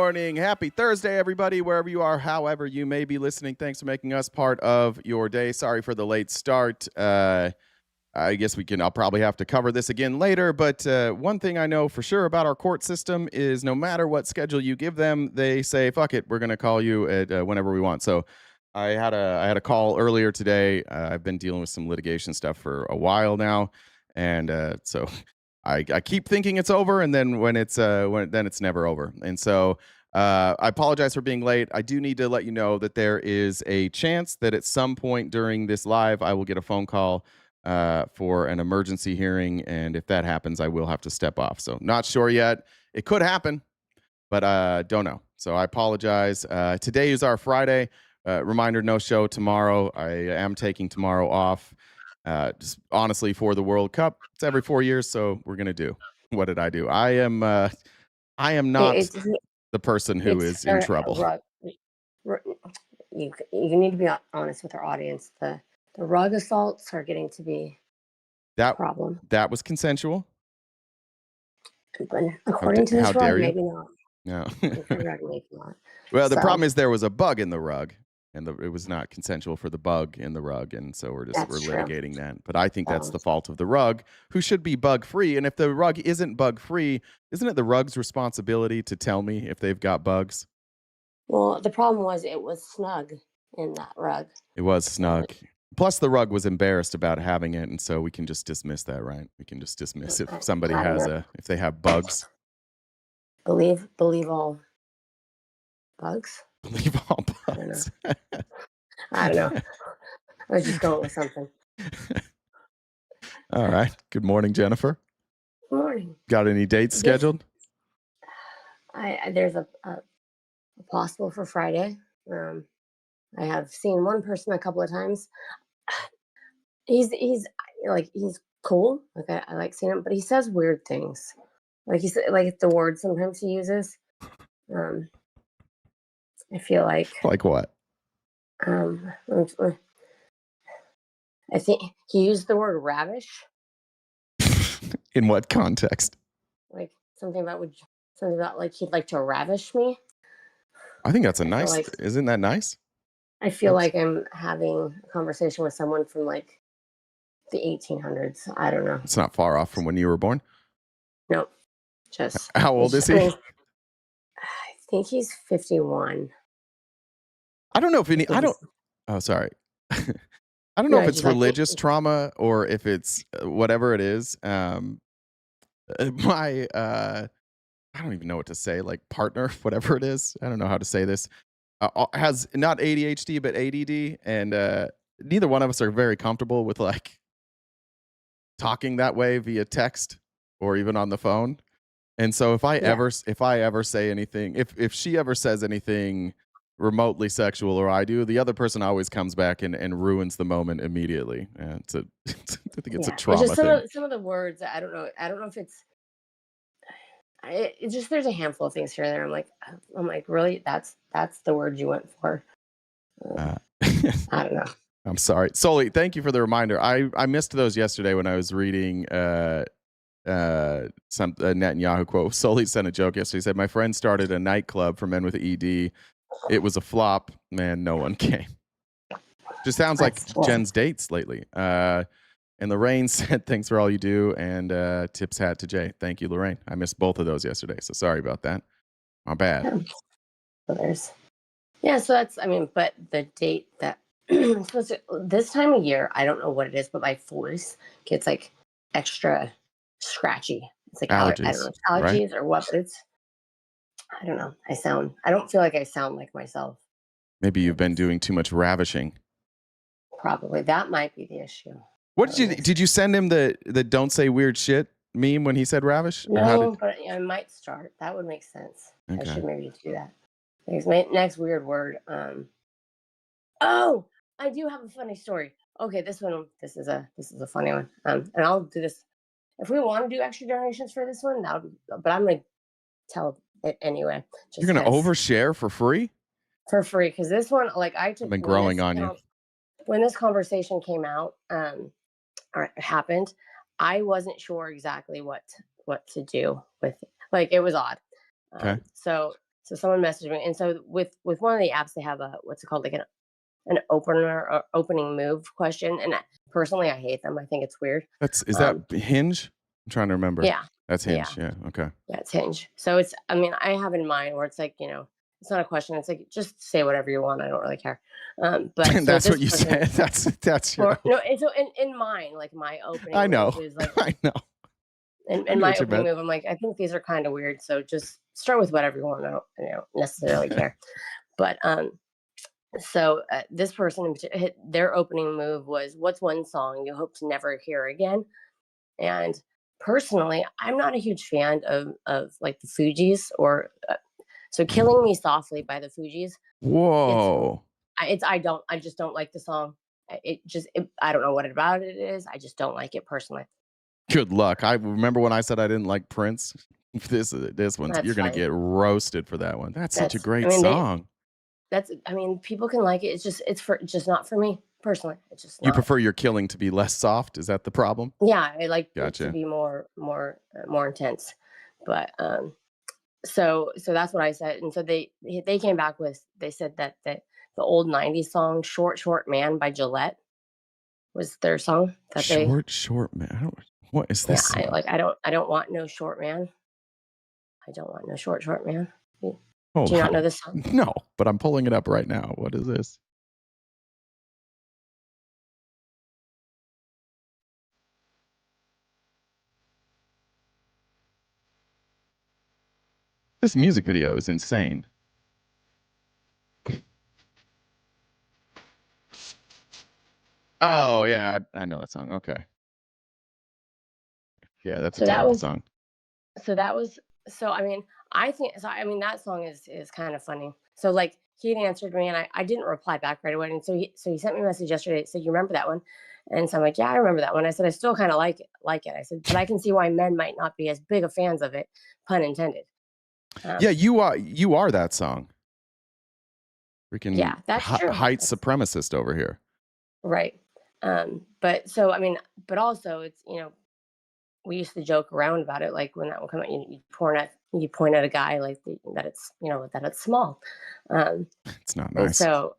morning. Happy Thursday, everybody, wherever you are, however you may be listening. Thanks for making us part of your day. Sorry for the late start. I guess I'll probably have to cover this again later, but one thing I know for sure about our court system is no matter what schedule you give them, they say, fuck it, we're going to call you at whenever we want. So I had a call earlier today. I've been dealing with some litigation stuff for a while now, and so I keep thinking it's over, and then when it's never over. And so I apologize for being late. I do need to let you know that there is a chance that at some point during this live, I will get a phone call for an emergency hearing, and if that happens, I will have to step off. So not sure yet. It could happen, but don't know. So I apologize. Today is our Friday. Reminder, no show tomorrow. I am taking tomorrow off. Just honestly for the World Cup. It's every 4 years, so we're gonna do. What did I do? I am not the person who is in trouble. You need to be honest with our audience. The rug assaults are getting to be a problem. That was consensual. But according to this rug, maybe not. No. Maybe not. Well, the problem is there was a bug in the rug, and it was not consensual for the bug in the rug, and so we're litigating that. But I think that's the fault of the rug, who should be bug-free. And if the rug isn't bug-free, isn't it the rug's responsibility to tell me if they've got bugs? Well, the problem was it was snug in that rug. It was snug. Plus, the rug was embarrassed about having it, and so we can just dismiss that, right? We can just dismiss if somebody if they have bugs. Believe all bugs? Believe all bugs. I don't know. I was just going with something. All right. Good morning, Jennifer. Good morning. Got any dates scheduled? There's a possible for Friday. I have seen one person a couple of times. He's cool. Like I like seeing him, but he says weird things. Like the words sometimes he uses. I feel like what? I think he used the word ravish. In what context? Like something about like he'd like to ravish me. I think that's isn't that nice? I feel like I'm having a conversation with someone from like the 1800s. I don't know. It's not far off from when you were born. Nope. Just how old is he? I think he's 51. I don't know if any. Oh, sorry. I don't know if it's religious trauma or if it's whatever it is. I don't even know what to say. Like partner, whatever it is. I don't know how to say this. Has not ADHD but ADD, and neither one of us are very comfortable with like talking that way via text or even on the phone. And so if I ever say anything, if she ever says anything remotely sexual or I do, the other person always comes back and ruins the moment immediately. And I think it's a trauma it's just some of the words. I don't know if it's just there's a handful of things here and there. I'm like, really? That's the word you went for? I don't know. I'm sorry. Soli, thank you for the reminder. I missed those yesterday when I was reading some Netanyahu quote. Soli sent a joke yesterday. He said, my friend started a nightclub for men with ED. It was a flop. Man, no one came. Just sounds like Jen's dates lately. And Lorraine said, thanks for all you do. And tips hat to Jay. Thank you, Lorraine. I missed both of those yesterday. So sorry about that. My bad. So that's, but the date that this time of year, I don't know what it is, but my voice gets like extra scratchy. It's like allergies, I don't know, allergies or what, but I don't know. I don't feel like I sound like myself. Maybe you've been doing too much ravishing. Probably. That might be the issue. What did you send him the don't say weird shit meme when he said ravish? No, but I might start. That would make sense. Okay. I should maybe do that. Next weird word. Oh, I do have a funny story. Okay, this is a funny one. And I'll do this if we want to do extra donations for this one. But I'm gonna tell it anyway. You're gonna overshare for free? For free, because this one, like I've been growing on you. When this conversation came out, or it happened, I wasn't sure exactly what to do with it. Like it was odd. Okay. So So someone messaged me, and so with one of the apps, they have a what's it called, like an opener or opening move question. And personally, I hate them. I think it's weird. Is that Hinge? I'm trying to remember. Yeah, That's yeah, Hinge. Yeah. Okay. yeah. It's Hinge. So it's. I mean, I have in mind where it's like, it's not a question. It's like just say whatever you want. I don't really care. But so That's this what you person, said. That's your. or no. And so in mine, like my opening I know. move is like I know. in I knew my what you opening meant. move. I'm like, I think these are kind of weird. So just start with whatever you want. I don't necessarily care. But so this person, their opening move was, "What's one song you hope to never hear again?" And personally, I'm not a huge fan of like the Fugees or so "Killing Me Softly" by the Fugees. Whoa. I just don't like the song. I don't know what about it is. I just don't like it personally. Good luck. I remember when I said I didn't like Prince. This one, That's you're gonna fine. get roasted for that one. That's such a That's I great mean song. people can like it. It's just not for me personally. It's just You not. prefer your killing to be less soft? Is that the problem? Yeah, I like it to Gotcha. be more intense. But so that's what I said. And so they came back with, they said that the old 90s song "Short Man" by Gillette was their song that they. Short man. What is Yeah, this song? I don't want no short man. I don't want no short man. Do Hold you not on. know this song? No, but I'm pulling it up right now. What is this? This music video is insane. Oh yeah, I know that song. Okay. Yeah, that's a So that terrible was song. so that was so I mean, I think so I mean that song is kind of funny. So like he had answered me and I didn't reply back right away. And so he sent me a message yesterday. Said, "You remember that one?" And so I'm like, "Yeah, I remember that one." I said, "I still kind of like it. I said, "But I can see why men might not be as big of fans of it, pun intended." Yeah, you are that song. Freaking Yeah, that's true. height supremacist over here. Right. But so I mean, but also it's we used to joke around about it, like when that would come out, you point at a guy like that it's that it's small, It's not and nice. so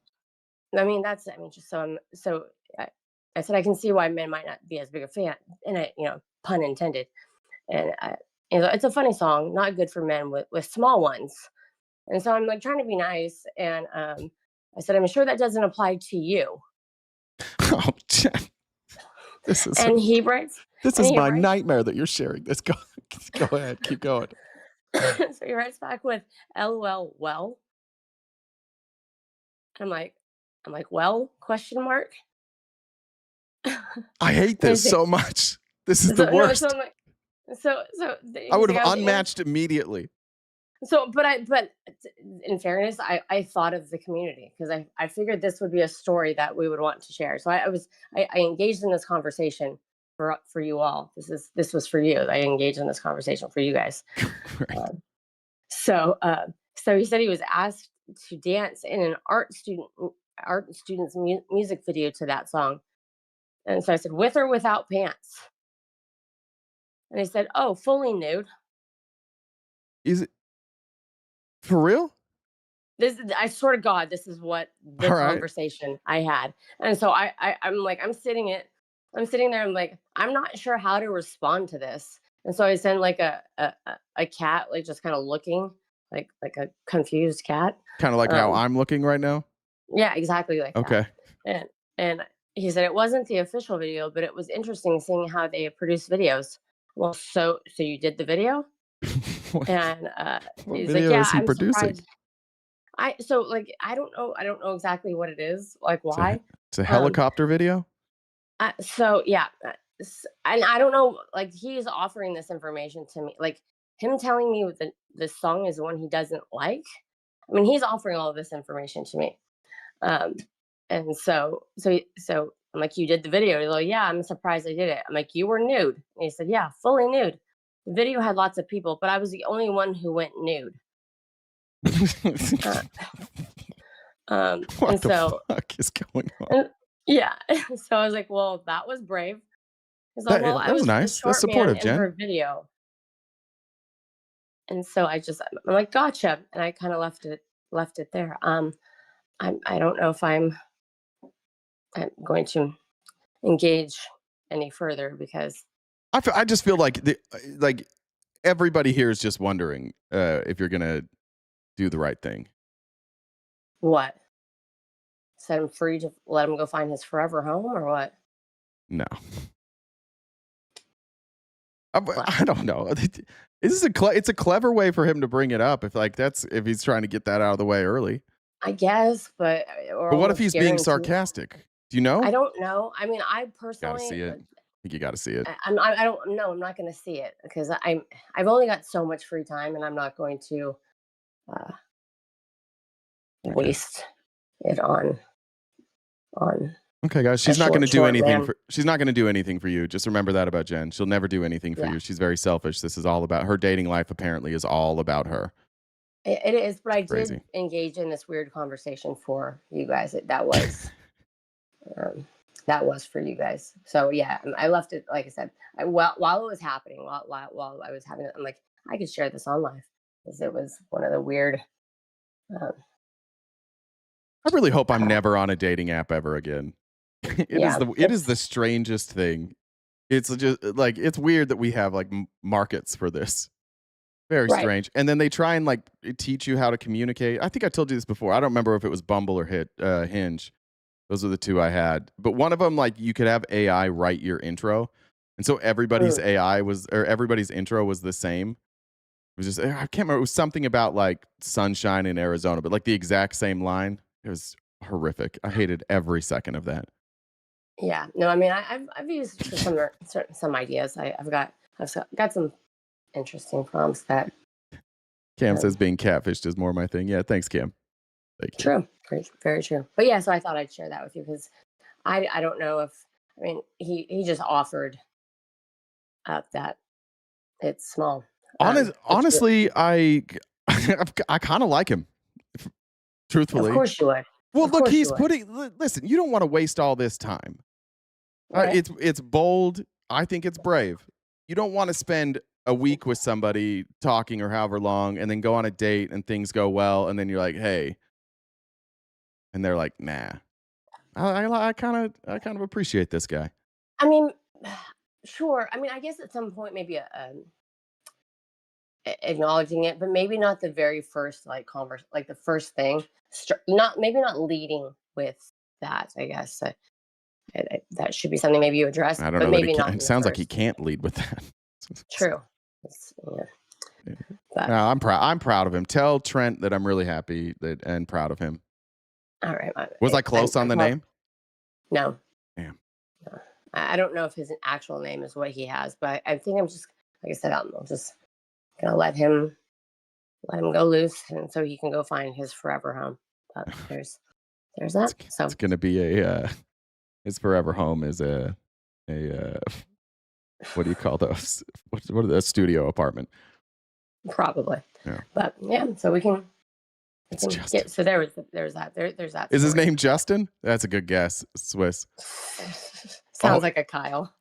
I mean just so I, I said I can see why men might not be as big a fan, and pun intended, and it's a funny song, not good for men with small ones, and so I'm like trying to be nice, and I said I'm sure that doesn't apply to you, Oh, this is and he writes, this and is he my writes nightmare that you're sharing this. Go ahead, keep going. so he writes back with "LOL, well." I'm like, well, question mark. I hate And this so much. This is the so no, so worst. I'm like, so I he's would like, have I was unmatched immediately. so, but in fairness, I thought of the community because I figured this would be a story that we would want to share. So I engaged in this conversation for you all. This was for you. I engaged in this conversation for you guys. Right. So so he said he was asked to dance in an art student's music video to that song. And so I said, "With or without pants?" And he said, "Oh, fully nude." Is it for real? I swear to God, this is what the All right. conversation I had. And so I'm like, I'm sitting there, I'm like, I'm not sure how to respond to this. And so I send like a cat, like just kind of looking like a confused cat. Kind of like how Um, I'm looking right now. yeah, exactly like that. Okay. And he said it wasn't the official video, but it was interesting seeing how they produce videos. Well, so you did the video? what, And what he's like, video "Yeah, is he I'm producing? surprised." Like I don't know exactly what it is, like It's a, why. it's a Um, helicopter video. so yeah, and I don't know. Like he's offering this information to me, like him telling me the song is one he doesn't like. I mean, he's offering all of this information to me, um, and so I'm like, "You did the video?" He's like, "Yeah, I'm surprised I did it." I'm like, "You were nude?" And he said, "Yeah, fully nude." The video had lots of people, but I was the only one who went nude. Uh, and What the so fuck is going on? and yeah, so I was like, "Well, that was brave." He's like, "Well, I That was was the nice. That's short man supportive, in her Jen. video." And so I'm like, gotcha. And I kind of left it there. I don't know if I'm going to engage any further because I just feel like like everybody here is just wondering if you're gonna do the right thing. what? Set him free to let him go find his forever home or what? No, What? I don't know. This is it's a clever way for him to bring it up if he's trying to get that out of the way early. I guess, but or But what if almost he's being guaranteed. sarcastic? Do you know? I don't know. I mean, I Gotta personally, see it. I think you gotta see it. I don't know. I'm not going to see it because I've only got so much free time, and I'm not going to uh, Okay. waste it on. Okay, guys, she's a not going to do short anything man. for. She's not going to do anything for you. Just remember that about Jen. She'll never do anything for Yeah. you. She's very selfish. This is all about her dating life. Apparently, is all about her. It is, but I Crazy. did engage in this weird conversation for you guys. That was that was for you guys. So yeah, I left it. Like I said, while it was happening, while I was having it, I'm like, I could share this on live because it was one of the weird. I really hope I'm never on a dating app ever again. It is the strangest thing. It's just like it's weird that we have like markets for this. Very Right. strange. And then they try and like teach you how to communicate. I think I told you this before. I don't remember if it was Bumble or Hinge. Those are the two I had. But one of them, like you could have AI write your intro. And so everybody's everybody's intro was the same. It was just, I can't remember. It was something about like sunshine in Arizona, but like the exact same line. It was horrific. I hated every second of that. Yeah. No, I mean, I've used for some ideas. I've got some interesting prompts that. Cam says being catfished is more my thing. Yeah, thanks, Cam. Thank you. True. Very true. But yeah, so I thought I'd share that with you because I don't know if, I mean, he just offered up that it's small. Honestly, I kind of like him. Truthfully, of course you would. Well, Of look, course he's you would. putting. Listen, you don't want to waste all this time. Right. It's bold. I think it's brave. You don't want to spend a week with somebody talking or however long, and then go on a date and things go well, and then you're like, hey, and they're like, nah. I kind of appreciate this guy. I mean, sure. I mean, I guess at some point maybe acknowledging it, but maybe not the very first like like the first thing. Not leading with that. I guess that should be something maybe you address. I don't but know maybe that not. it sounds like he can't lead with that. True. Yeah. But, no, I'm proud. I'm proud of him. Tell Trent that I'm really happy and proud of him. all right. Was I close on the name? No. Damn. No. I don't know if his actual name is what he has, but I think I'm just, like I said, I'm just gonna let him go loose, and so he can go find his forever home. But there's that. So it's gonna be his forever home is a what do you call those? What are the studio apartment? probably. Yeah. But yeah, so we can Justin. get. So there's that. There's that. Is his name Justin? That's a good guess. Swiss. Sounds like a Kyle.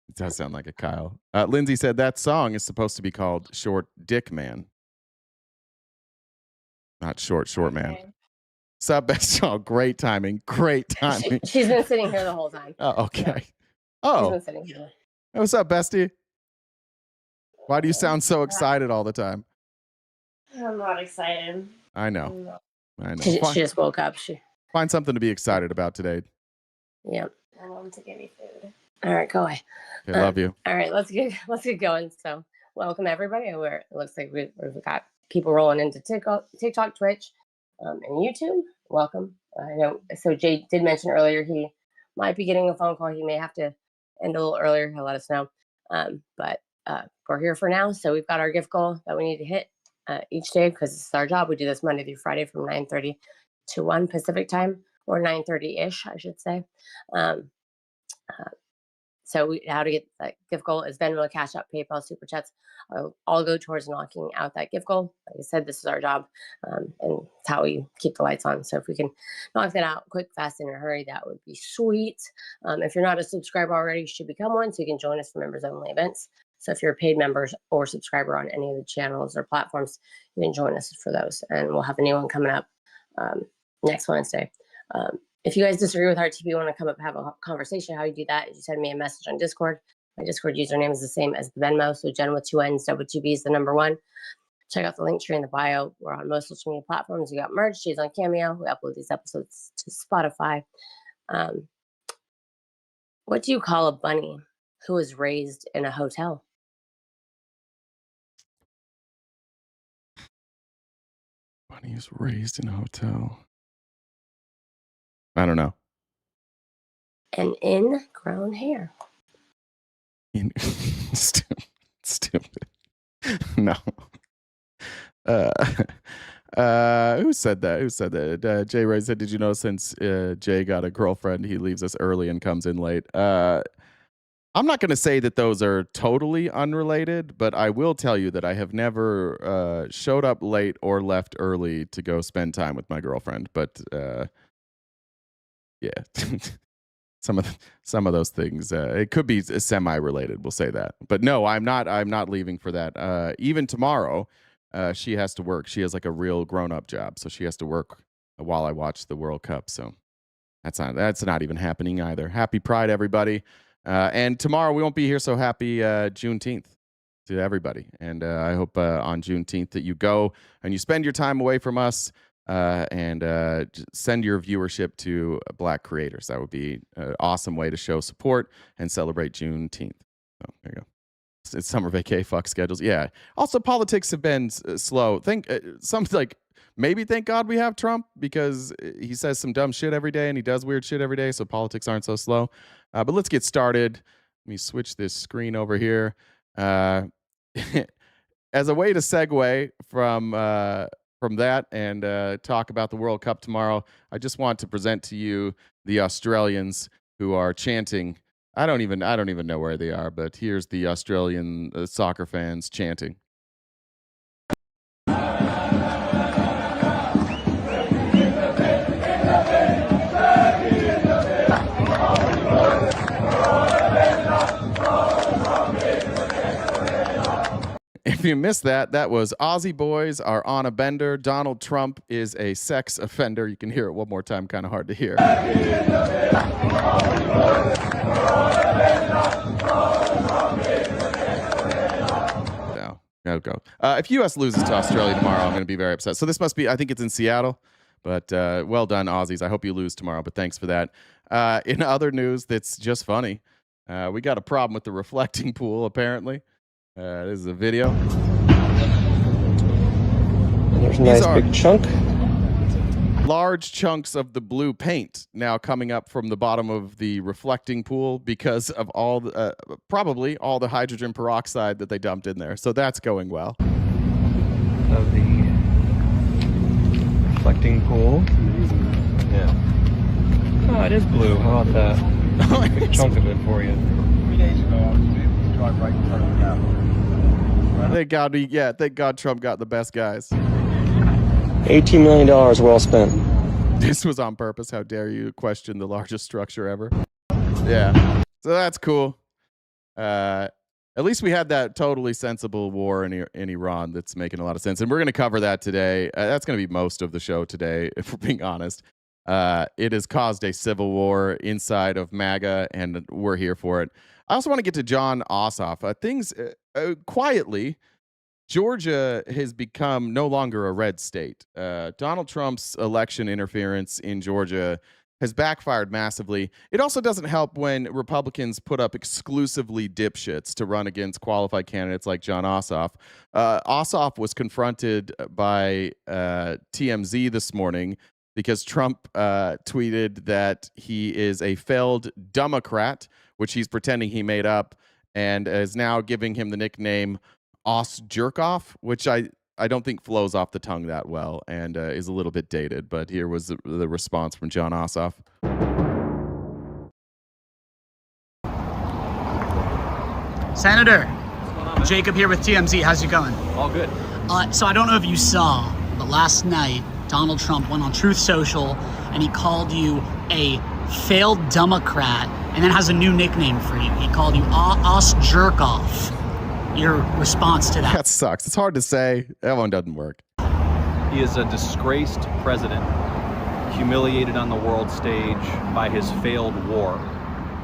It does sound like a Kyle. Lindsay said that song is supposed to be called Short Dick Man. Not Short Man. Sup, best. Oh, great timing. Great timing. She's been sitting here the whole time. Oh, okay. Yeah. Oh. She's been sitting here. Hey, what's up, bestie? Why do you sound so excited all the time? I'm not excited. I know. She just woke up. Find something to be excited about today. Yeah. I want him to give me food. All right, go away. Okay, love you. All right, let's get going. So, welcome everybody. It looks like we've got people rolling into TikTok, Twitch, and YouTube. Welcome. I know. So Jay did mention earlier he might be getting a phone call. He may have to end a little earlier. He'll let us know. But we're here for now. So we've got our gift goal that we need to hit each day because it's our job. We do this Monday through Friday from 9:30 to 1 Pacific time, or 9:30-ish, I should say. So how to get that gift goal is Venmo, Cash App, PayPal, Super Chats. All go towards knocking out that gift goal. Like I said, this is our job, and it's how we keep the lights on. So if we can knock that out quick, fast, and in a hurry, that would be sweet. If you're not a subscriber already, you should become one so you can join us for members only events. So if you're a paid member or subscriber on any of the channels or platforms, you can join us for those. And we'll have a new one coming up next Wednesday. If you guys disagree with our TV, want to come up and have a conversation, how you do that is you send me a message on Discord. My Discord username is the same as the Venmo. So Jen with 2 N's, with 2 B's, the number 1. Check out the link tree in the bio. We're on most social media platforms. We got merch. She's on Cameo. We upload these episodes to Spotify. What do you call a bunny who was raised in a hotel? Bunny is raised in a hotel. I don't know. An ingrown hair. Stupid. No. Who said that? Jay Ray said, did you know since Jay got a girlfriend, he leaves us early and comes in late? I'm not going to say that those are totally unrelated, but I will tell you that I have never showed up late or left early to go spend time with my girlfriend. But yeah, some of those things, it could be semi-related. We'll say that. But no, I'm not leaving for that. Even tomorrow, she has to work. She has like a real grown-up job, so she has to work while I watch the World Cup. So that's not even happening either. Happy Pride, everybody. And tomorrow we won't be here, so happy Juneteenth to everybody. And I hope on Juneteenth that you go and you spend your time away from us and send your viewership to Black creators. That would be an awesome way to show support and celebrate Juneteenth. So there you go. It's summer vacay, fuck schedules. Yeah. Also, politics have been slow. Something like maybe thank God we have Trump because he says some dumb shit every day and he does weird shit every day, so politics aren't so slow. But let's get started. Let me switch this screen over here. As a way to segue from that and talk about the World Cup tomorrow, I just want to present to you the Australians who are chanting. I don't even know where they are, but here's the Australian soccer fans chanting. If you missed that, that was Aussie boys are on a bender. Donald Trump is a sex offender. You can hear it one more time, kind of hard to hear. No, go. If U.S. loses to Australia tomorrow, I'm going to be very upset. So this must be, I think it's in Seattle, but well done, Aussies. I hope you lose tomorrow, but thanks for that. In other news that's just funny, we got a problem with the reflecting pool, apparently. This is a video. And there's a nice big chunk. Large chunks of the blue paint now coming up from the bottom of the reflecting pool because of probably all the hydrogen peroxide that they dumped in there. So that's going well. Of the reflecting pool. Yeah. Oh, it is blue. How about that? Big chunk of it for you. 3 days ago, I was able to drive right in front of the Capitol. Thank God Trump got the best guys. $18 million well spent. This was on purpose. How dare you question the largest structure ever? Yeah. So that's cool. At least we had that totally sensible war in Iran that's making a lot of sense. And we're going to cover that today. That's going to be most of the show today, if we're being honest. It has caused a civil war inside of MAGA, and we're here for it. I also want to get to Jon Ossoff. Things quietly, Georgia has become no longer a red state. Donald Trump's election interference in Georgia has backfired massively. It also doesn't help when Republicans put up exclusively dipshits to run against qualified candidates like Jon Ossoff. Ossoff was confronted by TMZ this morning because Trump tweeted that he is a failed Democrat, which he's pretending he made up, and is now giving him the nickname Os Jerkoff, which I don't think flows off the tongue that well and is a little bit dated. But here was the response from Jon Ossoff. Senator, Jacob here with TMZ. How's it going? All good. So I don't know if you saw, but last night, Donald Trump went on Truth Social and he called you a failed Democrat and then has a new nickname for you. He called you Os Jerkoff. your response to that? That sucks. It's hard to say. That one doesn't work. He is a disgraced president, humiliated on the world stage by his failed war,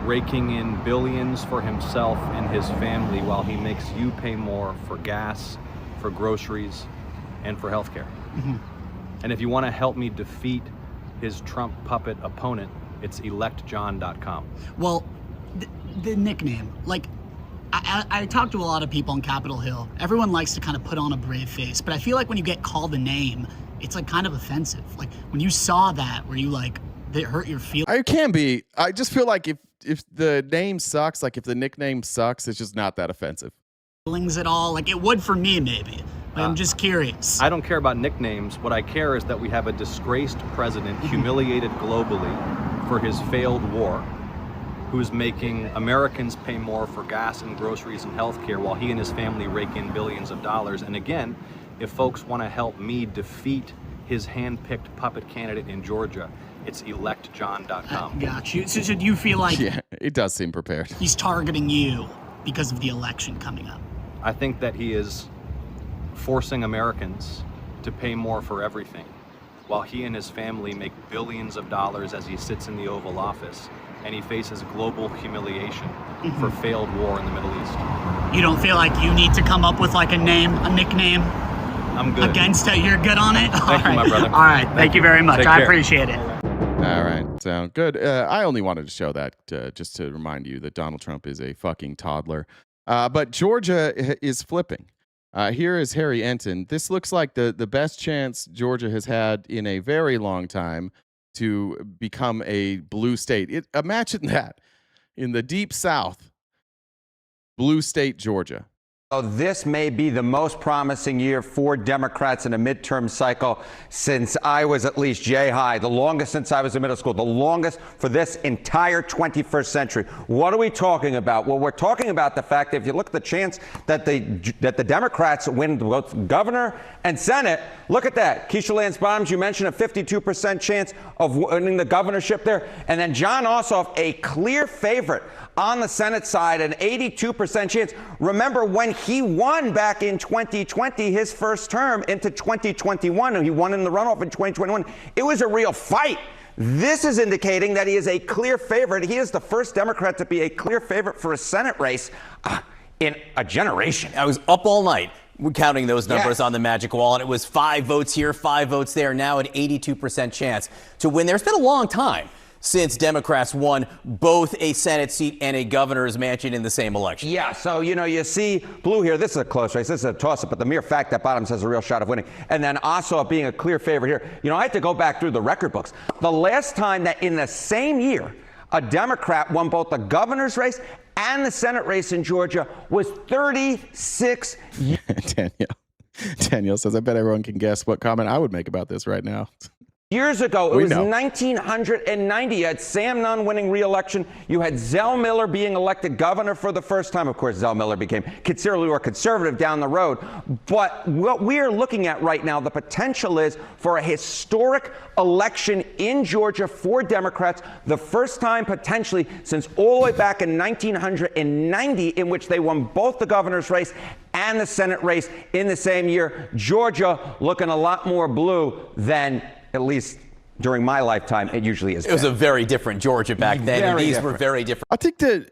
raking in billions for himself and his family while he makes you pay more for gas, for groceries, and for healthcare. Mm-hmm. And if you want to help me defeat his Trump puppet opponent, it's electjohn.com. Well, the nickname, like, I talk to a lot of people on Capitol Hill. Everyone likes to kind of put on a brave face, but I feel like when you get called a name, it's like kind of offensive. Like when you saw that, were you like, it hurt your feelings? It can be. I just feel like if the name sucks, like if the nickname sucks, it's just not that offensive. At all? Like it would for me, maybe. But I'm just curious. I don't care about nicknames. What I care is that we have a disgraced president, humiliated globally for his failed war, who's making Americans pay more for gas and groceries and healthcare while he and his family rake in billions of dollars. And again, if folks want to help me defeat his hand-picked puppet candidate in Georgia, it's electjohn.com. Got you. So do you feel like Yeah, it does seem prepared. he's targeting you because of the election coming up? I think that he is forcing Americans to pay more for everything while he and his family make billions of dollars as he sits in the Oval Office and he faces global humiliation for failed war in the Middle East. You don't feel like you need to come up with like a name, a nickname I'm good. against it? You're good on it? Thank you, my brother. All right. Thank you very much. Take I care. appreciate it. All right, sound good. I only wanted to show that just to remind you that Donald Trump is a fucking toddler. But Georgia is flipping. Here is Harry Enton. This looks like the best chance Georgia has had in a very long time to become a blue state. Imagine that in the deep South, blue state Georgia. So this may be the most promising year for Democrats in a midterm cycle since I was at least J-High, the longest since I was in middle school, the longest for this entire 21st century. What are we talking about? Well, we're talking about the fact that if you look at the chance that the Democrats win both governor and Senate, look at that. Keisha Lance Bottoms, you mentioned a 52% chance of winning the governorship there. And then John Ossoff, a clear favorite on the Senate side, an 82% chance. Remember when he won back in 2020, his first term into 2021, and he won in the runoff in 2021, it was a real fight. This is indicating that he is a clear favorite. He is the first Democrat to be a clear favorite for a Senate race in a generation. I was up all night counting those numbers Yes. on the magic wall, and it was 5 votes here, 5 votes there, now an 82% chance to win. There's been a long time since Democrats won both a Senate seat and a governor's mansion in the same election. Yeah, so, you see blue here. This is a close race. This is a toss-up, but the mere fact that Bottoms has a real shot of winning. And then Ossoff being a clear favorite here. I had to go back through the record books. The last time that in the same year a Democrat won both the governor's race and the Senate race in Georgia was 36 years. Danielle says, I bet everyone can guess what comment I would make about this right now. Years ago, it We was know. 1990. You had Sam Nunn winning re-election. You had Zell Miller being elected governor for the first time. Of course, Zell Miller became considerably more conservative down the road. But what we're looking at right now, the potential is for a historic election in Georgia for Democrats, the first time potentially since all the way back in 1990 in which they won both the governor's race and the Senate race in the same year. Georgia looking a lot more blue than, at least during my lifetime, it usually is. It was a very different Georgia back then, and these were very different. I think that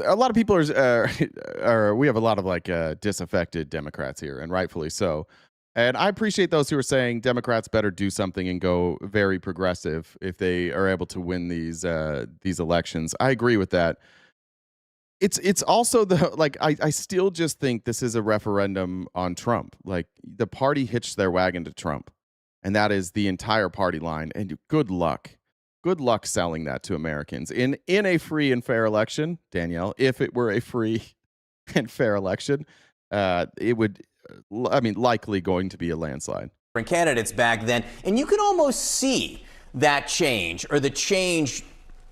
a lot of people are we have a lot of disaffected Democrats here, and rightfully so. And I appreciate those who are saying Democrats better do something and go very progressive if they are able to win these elections. I agree with that. It's also I still just think this is a referendum on Trump. Like the party hitched their wagon to Trump, and that is the entire party line. And good luck selling that to Americans in a free and fair election, Danielle. If it were a free and fair election, it would. Likely going to be a landslide. Candidates back then, and you could almost see that change, or the change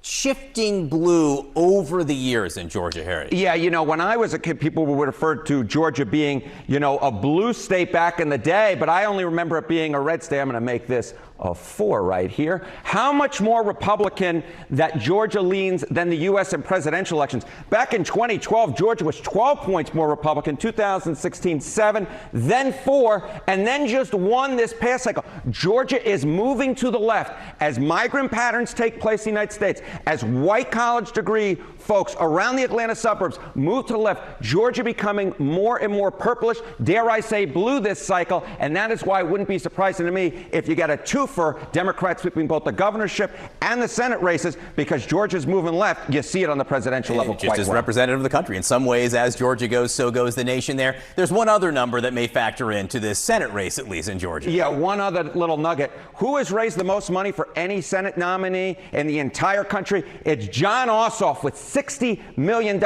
shifting blue over the years in Georgia, Harry. Yeah, when I was a kid, people would refer to Georgia being, a blue state back in the day, but I only remember it being a red state. I'm going to make this of 4 right here. How much more Republican that Georgia leans than the U.S. in presidential elections? Back in 2012, Georgia was 12 points more Republican, 2016, 7, then 4, and then just 1 this past cycle. Georgia is moving to the left as migrant patterns take place in the United States, as white college degree folks around the Atlanta suburbs move to the left. Georgia becoming more and more purplish, dare I say blue this cycle, and that is why it wouldn't be surprising to me if you get a twofer, Democrats sweeping both the governorship and the Senate races, because Georgia's moving left. You see it on the presidential level just quite as well. representative of the country. In some ways, as Georgia goes, so goes the nation there. There's one other number that may factor into this Senate race, at least in Georgia. Yeah, one other little nugget. Who has raised the most money for any Senate nominee in the entire country? It's John Ossoff with $60 million.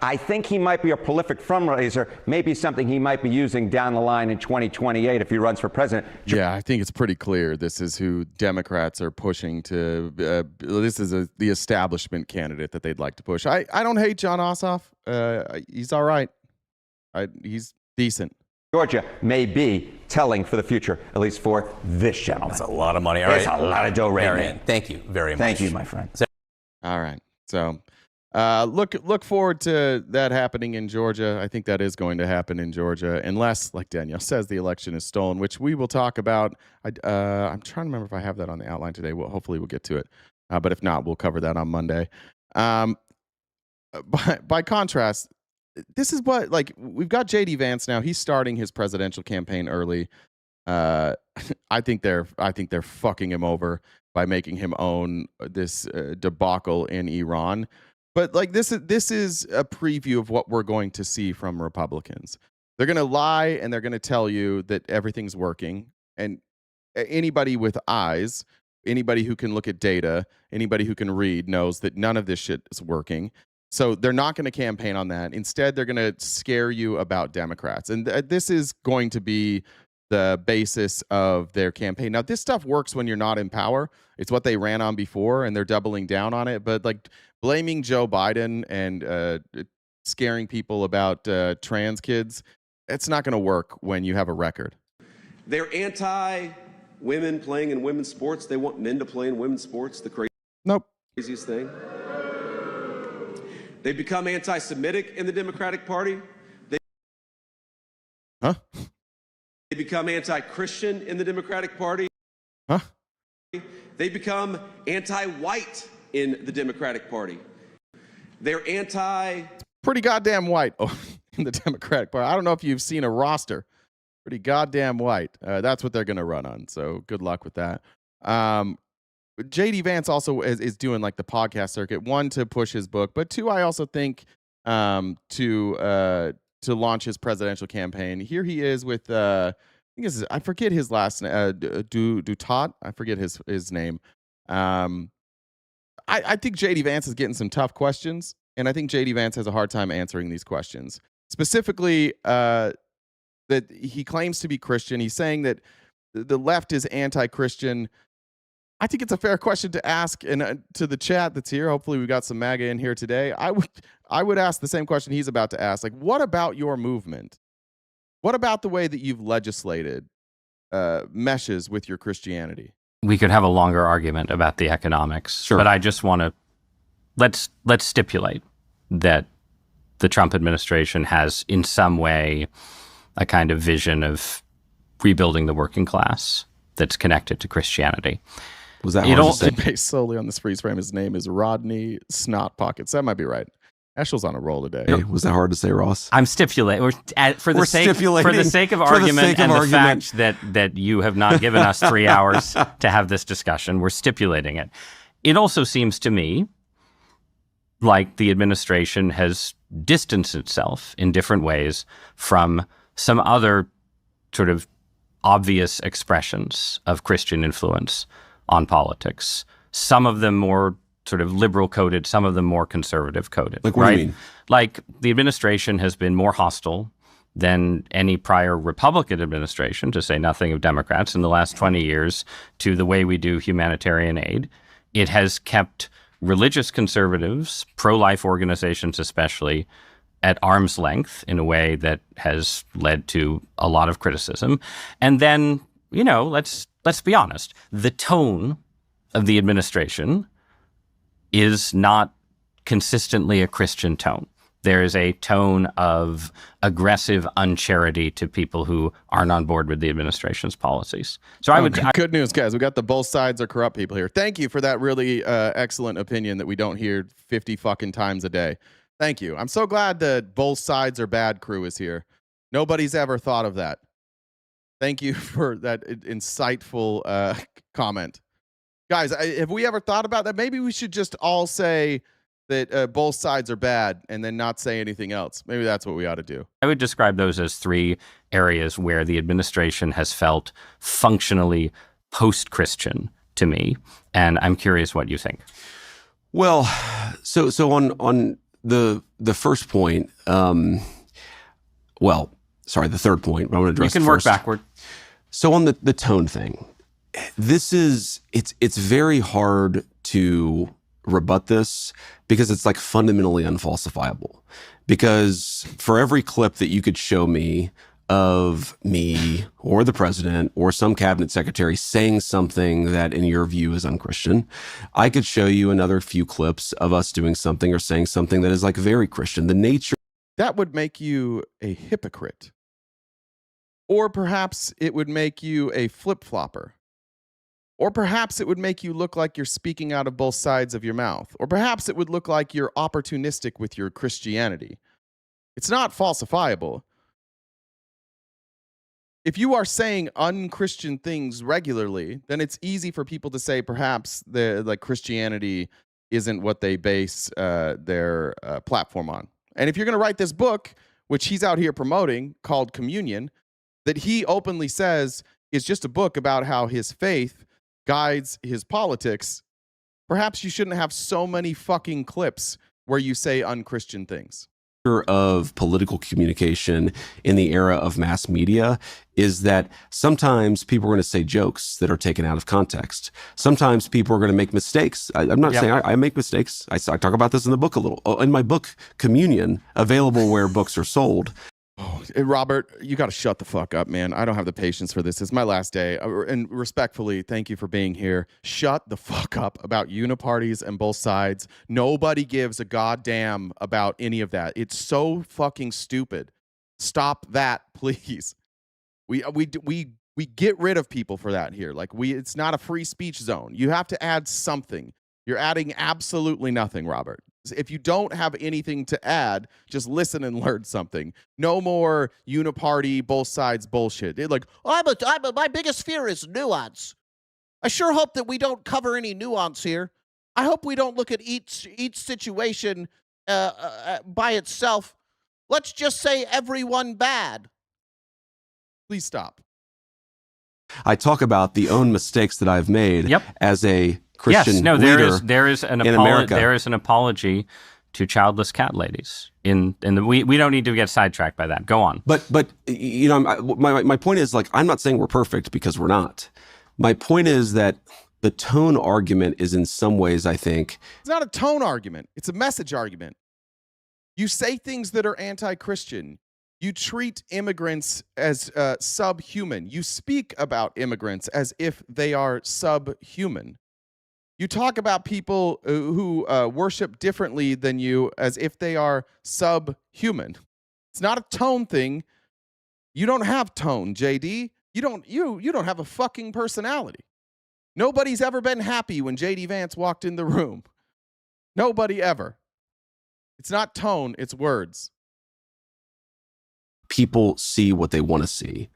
I think he might be a prolific fundraiser, maybe something he might be using down the line in 2028 if he runs for president. Yeah, I think it's pretty clear this is who Democrats are pushing to. This is the establishment candidate that they'd like to push. I don't hate John Ossoff. He's all right. He's decent. Georgia may be telling for the future, at least for this gentleman. That's a lot of money. All That's right. a lot of dough right Marion, now. thank you very much. Thank you, my friend. All right. So look forward to that happening in Georgia. I think that is going to happen in Georgia, unless, like Danielle says, the election is stolen, which we will talk about. I'm trying to remember if I have that on the outline today. Hopefully we'll get to it. But if not, we'll cover that on Monday. By contrast, this is what, like, we've got JD Vance now. He's starting his presidential campaign early. I think they're fucking him over by making him own this debacle in Iran. But like this is a preview of what we're going to see from Republicans. They're going to lie and they're going to tell you that everything's working. And anybody with eyes, anybody who can look at data, anybody who can read knows that none of this shit is working. So they're not going to campaign on that. Instead, they're going to scare you about Democrats. And this is going to be the basis of their campaign. Now, this stuff works when you're not in power. It's what they ran on before, and they're doubling down on it. But like blaming Joe Biden and scaring people about trans kids, it's not going to work when you have a record. They're anti-women playing in women's sports. They want men to play in women's sports. The craziest thing. They become anti-Semitic in the Democratic Party. They become anti-Christian in the Democratic Party. They become anti-white in the Democratic Party. They're pretty goddamn white in the Democratic Party. I don't know if you've seen a roster. Pretty goddamn white. That's what they're going to run on. So good luck with that. JD Vance also is doing like the podcast circuit. 1, to push his book, but 2, I also think to launch his presidential campaign. Here he is with I forget his last name, Dutat. I forget his name. I think JD Vance is getting some tough questions, and I think JD Vance has a hard time answering these questions. Specifically, that he claims to be Christian. He's saying that the left is anti-Christian. I think it's a fair question to ask, and to the chat that's here. Hopefully, we've got some MAGA in here today. I would ask the same question he's about to ask. Like, what about your movement? What about the way that you've legislated meshes with your Christianity? We could have a longer argument about the economics, but I just want to let's stipulate that the Trump administration has, in some way, a kind of vision of rebuilding the working class that's connected to Christianity. Was that hard to based solely on this freeze frame? His name is Rodney Snot Pockets. That might be right. Eshel's on a roll today. Hey, was that hard to say, Ross? I'm stipulating for the sake of argument and the fact that you have not given us 3 hours to have this discussion. We're stipulating it. It also seems to me like the administration has distanced itself in different ways from some other sort of obvious expressions of Christian influence on politics. Some of them more sort of liberal coded, some of them more conservative coded. Like what do you mean? Like the administration has been more hostile than any prior Republican administration, to say nothing of Democrats, in the last 20 years to the way we do humanitarian aid. It has kept religious conservatives, pro-life organizations especially, at arm's length in a way that has led to a lot of criticism. And then, let's let's be honest, the tone of the administration is not consistently a Christian tone. There is a tone of aggressive uncharity to people who aren't on board with the administration's policies. So good news, guys. We got the both sides are corrupt people here. Thank you for that really excellent opinion that we don't hear 50 fucking times a day. Thank you. I'm so glad that both sides are bad crew is here. Nobody's ever thought of that. Thank you for that insightful comment. Guys, have we ever thought about that? Maybe we should just all say that both sides are bad and then not say anything else. Maybe that's what we ought to do. I would describe those as three areas where the administration has felt functionally post-Christian to me. And I'm curious what you think. Well, so on the first point, the third point, but I want to address You can work backward. So on the tone thing, it's very hard to rebut this because it's like fundamentally unfalsifiable. Because for every clip that you could show me of me or the president or some cabinet secretary saying something that in your view is unchristian, I could show you another few clips of us doing something or saying something that is like very Christian. The nature that would make you a hypocrite. Or perhaps it would make you a flip-flopper. Or perhaps it would make you look like you're speaking out of both sides of your mouth. Or perhaps it would look like you're opportunistic with your Christianity. It's not falsifiable. If you are saying unchristian things regularly, then it's easy for people to say perhaps Christianity isn't what they base their platform on. And if you're going to write this book, which he's out here promoting, called Communion, that he openly says is just a book about how his faith guides his politics, perhaps you shouldn't have so many fucking clips where you say unchristian things. Of political communication in the era of mass media is that sometimes people are going to say jokes that are taken out of context. Sometimes people are going to make mistakes. I'm not saying I make mistakes. I talk about this in the book a little. In my book, Communion, available where books are sold. Oh, Robert, you got to shut the fuck up, man. I don't have the patience for this. It's my last day. And respectfully, thank you for being here. Shut the fuck up about uniparties and both sides. Nobody gives a goddamn about any of that. It's so fucking stupid. Stop that, please. We get rid of people for that here. It's not a free speech zone. You have to add something. You're adding absolutely nothing, Robert. If you don't have anything to add, just listen and learn something. No more uniparty, both sides bullshit. My biggest fear is nuance. I sure hope that we don't cover any nuance here. I hope we don't look at each situation by itself. Let's just say everyone bad. Please stop. I talk about the own mistakes that I've made as a Christian leader there is an America. There is an apology to childless cat ladies. We don't need to get sidetracked by that. Go on. But my point is, I'm not saying we're perfect because we're not. My point is that the tone argument is in some ways, I think, it's not a tone argument. It's a message argument. You say things that are anti-Christian. You treat immigrants as subhuman. You speak about immigrants as if they are subhuman. You talk about people who worship differently than you as if they are subhuman. It's not a tone thing. You don't have tone, JD. You don't have a fucking personality. Nobody's ever been happy when JD Vance walked in the room. Nobody ever. It's not tone, it's words. People see what they want to see.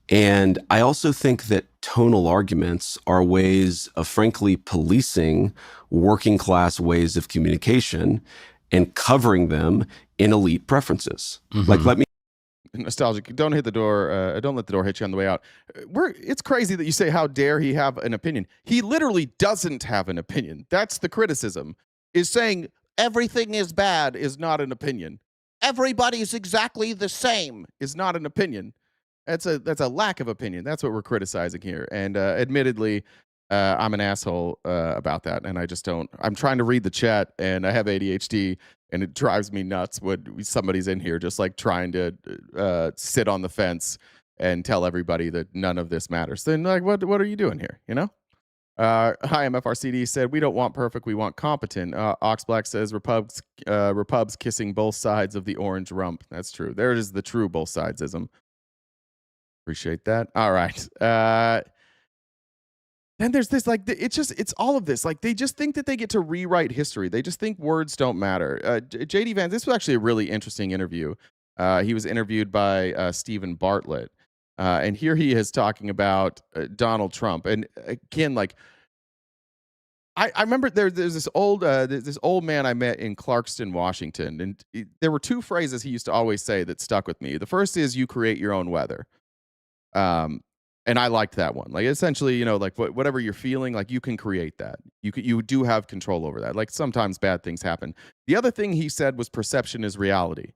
And I also think that tonal arguments are ways of frankly policing working class ways of communication and covering them in elite preferences. Mm-hmm. Let me nostalgic. Don't hit the door. Don't let the door hit you on the way out. It's crazy that you say, how dare he have an opinion? He literally doesn't have an opinion. That's the criticism, is saying everything is bad is not an opinion. Everybody's exactly the same is not an opinion. That's a lack of opinion. That's what we're criticizing here. And admittedly, I'm an asshole about that. And I just don't. I'm trying to read the chat, and I have ADHD, and it drives me nuts when somebody's in here just trying to sit on the fence and tell everybody that none of this matters. Then like, what are you doing here? You know? Hi, MFRCD said, we don't want perfect, we want competent. Oxblack says, Repubs kissing both sides of the orange rump. That's true. There is the true both sidesism. Appreciate that. All right. Then there's this, like, it's all of this. Like, they just think that they get to rewrite history. They just think words don't matter. JD Vance, this was actually a really interesting interview. He was interviewed by Stephen Bartlett. And here he is talking about Donald Trump. And again, like, I remember there's this old man I met in Clarkston, Washington. And there were two phrases he used to always say that stuck with me. The first is, you create your own weather. And I liked that one. Like, essentially, you know, like whatever you're feeling, like, you can create that. You do have control over that. Like, sometimes bad things happen. The other thing he said was perception is reality.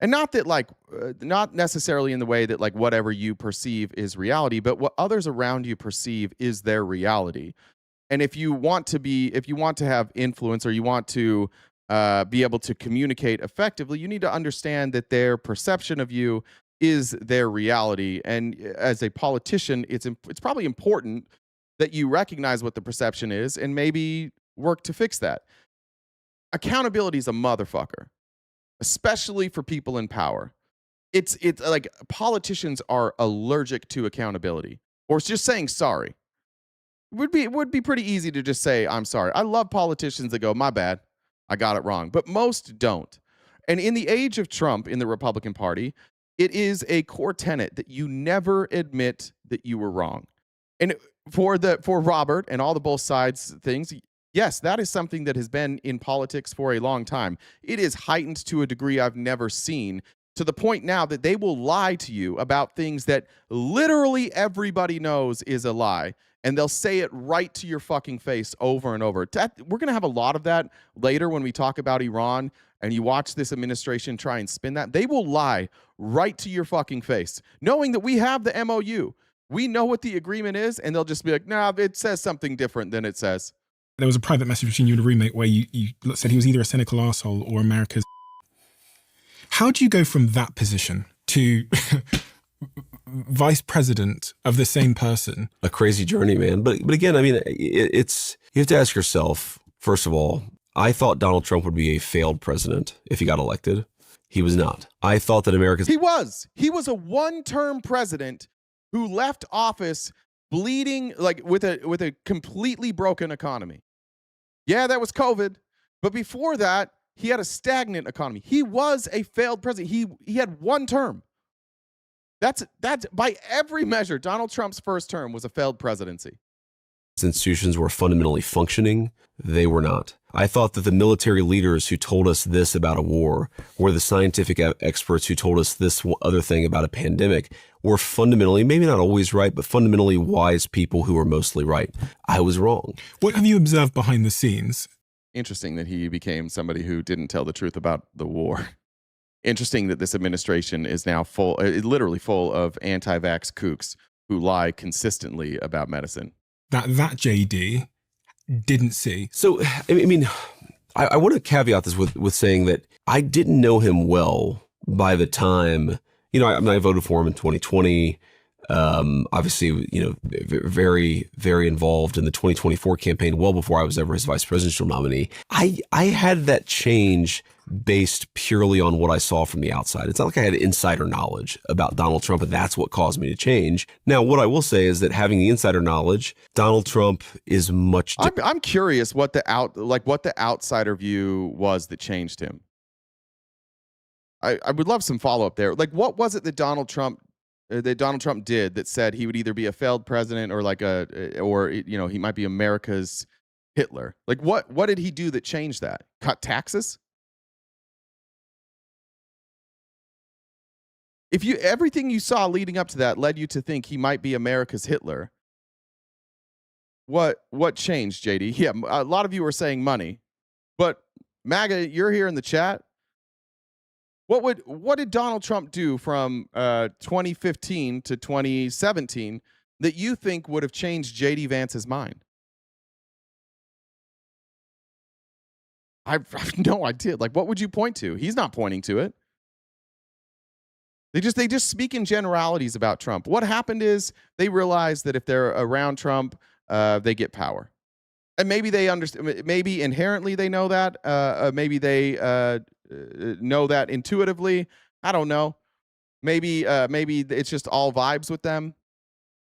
And not that, like, not necessarily in the way that, like, whatever you perceive is reality, but what others around you perceive is their reality. And if you want to have influence, or you want to be able to communicate effectively, you need to understand that their perception of you is their reality. And as a politician, it's probably important that you recognize what the perception is and maybe work to fix that. Accountability is a motherfucker, especially for people in power. It's like, politicians are allergic to accountability, or it's just saying sorry. It would be pretty easy to just say, I'm sorry. I love politicians that go, my bad, I got it wrong, but most don't. And in the age of Trump in the Republican Party, it is a core tenet that you never admit that you were wrong. And for Robert and all the both sides things, yes, that is something that has been in politics for a long time. It is heightened to a degree I've never seen, to the point now that they will lie to you about things that literally everybody knows is a lie. And they'll say it right to your fucking face over and over. We're going to have a lot of that later when we talk about Iran, and you watch this administration try and spin that. They will lie right to your fucking face, knowing that we have the MOU. We know what the agreement is, and they'll just be like, nah, it says something different than it says. There was a private message between you and a roommate where you said he was either a cynical arsehole or America's. How do you go from that position to vice president of the same person? A crazy journey, man. But again, I mean, it's, you have to ask yourself, first of all, I thought Donald Trump would be a failed president if he got elected. He was not. I thought that America's... He was a one-term president who left office bleeding, like, with a completely broken economy. Yeah, that was COVID. But before that, he had a stagnant economy. He was a failed president. He had one term. That's by every measure, Donald Trump's first term was a failed presidency. Institutions were fundamentally functioning. They were not. I thought that the military leaders who told us this about a war, or the scientific experts who told us this other thing about a pandemic, were fundamentally, maybe not always right, but fundamentally wise people who were mostly right. I was wrong. What have you observed behind the scenes? Interesting that he became somebody who didn't tell the truth about the war. Interesting that this administration is now literally full of anti-vax kooks who lie consistently about medicine. That JD didn't see. So, I mean, I want to caveat this with saying that I didn't know him well by the time, you know, I voted for him in 2020. Obviously, you know, very, very involved in the 2024 campaign well before I was ever his vice presidential nominee. I had that change based purely on what I saw from the outside. It's not like I had insider knowledge about Donald Trump, and that's what caused me to change. Now, what I will say is that having the insider knowledge, Donald Trump is much different. I'm curious what the outsider view was that changed him. I would love some follow up there. Like, what was it that Donald Trump did that said he would either be a failed president or he might be America's Hitler? Like, what did he do that changed that? Cut taxes? If everything you saw leading up to that led you to think he might be America's Hitler, what changed, JD? Yeah, a lot of you are saying money, but MAGA, you're here in the chat. What did Donald Trump do from 2015 to 2017 that you think would have changed JD Vance's mind? I've no idea. Like, what would you point to? He's not pointing to it. They just speak in generalities about Trump. What happened is they realized that if they're around Trump, they get power. And maybe they understand, maybe inherently they know that. Maybe they know that intuitively. I don't know. Maybe it's just all vibes with them.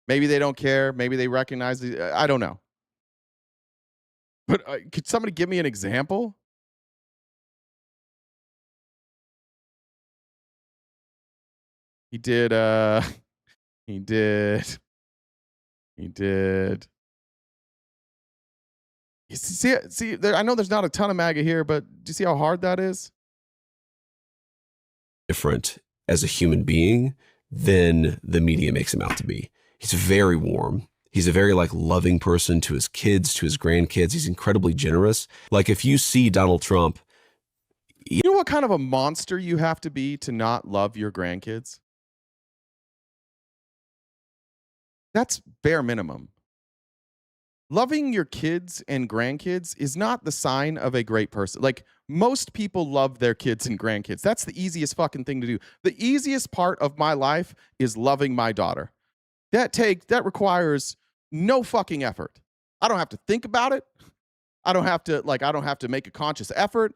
Maybe they don't care. Maybe they recognize it. I don't know. But could somebody give me an example? He did. He did. You see, I know there's not a ton of MAGA here, but do you see how hard that is? Different as a human being than the media makes him out to be. He's very warm. He's a very loving person to his kids, to his grandkids. He's incredibly generous. Like if you see Donald Trump, you know what kind of a monster you have to be to not love your grandkids? That's bare minimum. Loving your kids and grandkids is not the sign of a great person. Like most people love their kids and grandkids. That's the easiest fucking thing to do. The easiest part of my life is loving my daughter. That requires no fucking effort. I don't have to think about it. I don't have to make a conscious effort.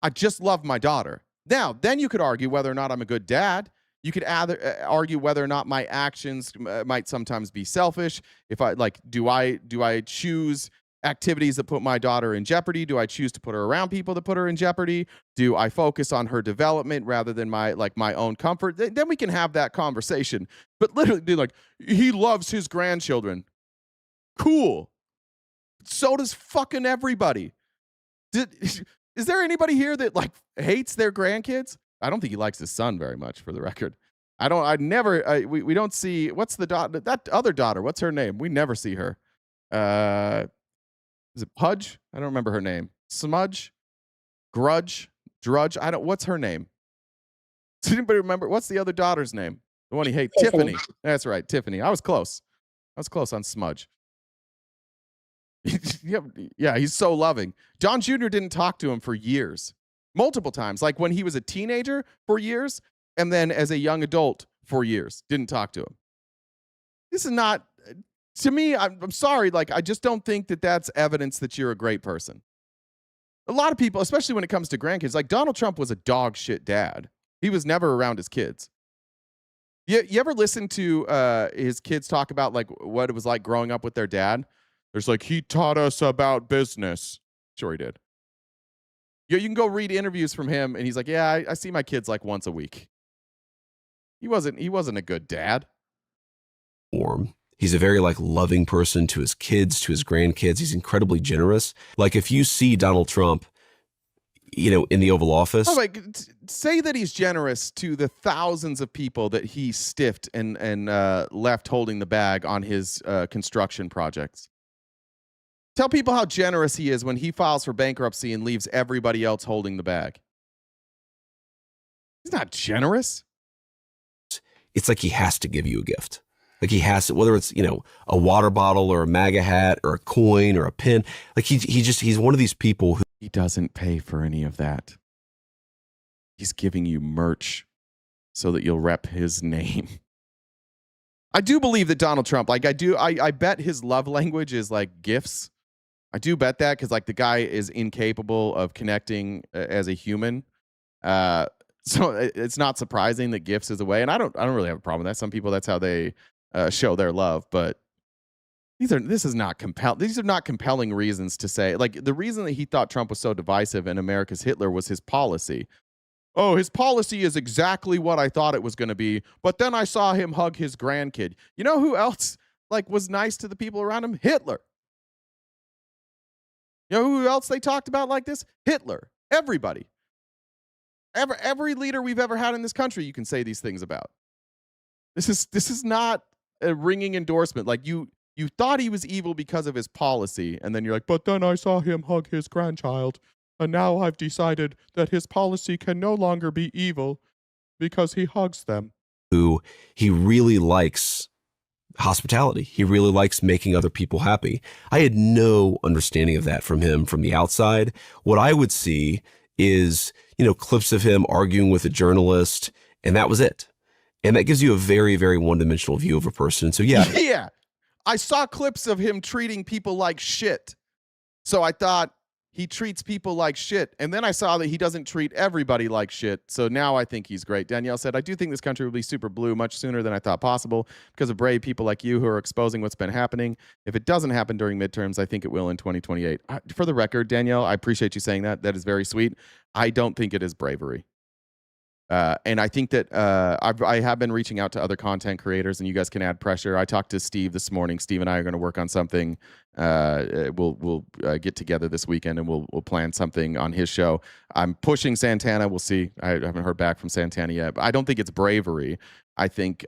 I just love my daughter. Now, then you could argue whether or not I'm a good dad. You could argue whether or not my actions might sometimes be selfish. If do I choose activities that put my daughter in jeopardy? Do I choose to put her around people that put her in jeopardy? Do I focus on her development rather than my own comfort? Then we can have that conversation. But literally, dude, he loves his grandchildren. Cool. So does fucking everybody. Is there anybody here that hates their grandkids? I don't think he likes his son very much, for the record. We don't see, what's the daughter, that other daughter, what's her name? We never see her. Is it Pudge? I don't remember her name. Smudge? Drudge? What's her name? Does anybody remember? What's the other daughter's name? The one he hates? Tiffany. That's right, Tiffany. I was close on Smudge. Yeah, he's so loving. John Jr. didn't talk to him for years. Multiple times, like when he was a teenager for years, and then as a young adult for years, didn't talk to him. This is not, to me, I'm sorry, I just don't think that that's evidence that you're a great person. A lot of people, especially when it comes to grandkids, Donald Trump was a dog shit dad. He was never around his kids. You ever listen to his kids talk about what it was like growing up with their dad? There's he taught us about business. Sure he did. You can go read interviews from him, and he's like, yeah, I see my kids once a week. He wasn't a good dad. Warm. He's a very loving person to his kids, to his grandkids. He's incredibly generous. If you see Donald Trump, in the Oval Office. Say that he's generous to the thousands of people that he stiffed and left holding the bag on his construction projects. Tell people how generous he is when he files for bankruptcy and leaves everybody else holding the bag. He's not generous. It's he has to give you a gift. He has to, whether it's, a water bottle or a MAGA hat or a coin or a pin. He's one of these people who. He doesn't pay for any of that. He's giving you merch so that you'll rep his name. I do believe that Donald Trump, I bet his love language is gifts. I do bet that because the guy is incapable of connecting as a human. So it's not surprising that gifts is a way. And I don't really have a problem with that. Some people, that's how they show their love. But these are not compelling reasons to say, the reason that he thought Trump was so divisive and America's Hitler was his policy. Oh, his policy is exactly what I thought it was going to be. But then I saw him hug his grandkid. You know who else was nice to the people around him? Hitler. You know who else they talked about like this? Hitler. Everybody. Every leader we've ever had in this country, you can say these things about. This is not a ringing endorsement. You thought he was evil because of his policy, and then you're but then I saw him hug his grandchild, and now I've decided that his policy can no longer be evil because he hugs them. Who he really likes hospitality. He really likes making other people happy. I had no understanding of that from him from the outside. What I would see is, clips of him arguing with a journalist, and that was it. And that gives you a very, very one-dimensional view of a person. So yeah. Yeah. I saw clips of him treating people like shit. So I thought he treats people like shit. And then I saw that he doesn't treat everybody like shit. So now I think he's great. Danielle said, I do think this country will be super blue much sooner than I thought possible because of brave people like you who are exposing what's been happening. If it doesn't happen during midterms, I think it will in 2028. For the record, Danielle, I appreciate you saying that. That is very sweet. I don't think it is bravery. And I think that I have been reaching out to other content creators, and you guys can add pressure. I talked to Steve this morning. Steve and I are going to work on something. We'll get together this weekend, and we'll plan something on his show. I'm pushing Santana. We'll see. I haven't heard back from Santana yet. But I don't think it's bravery. I think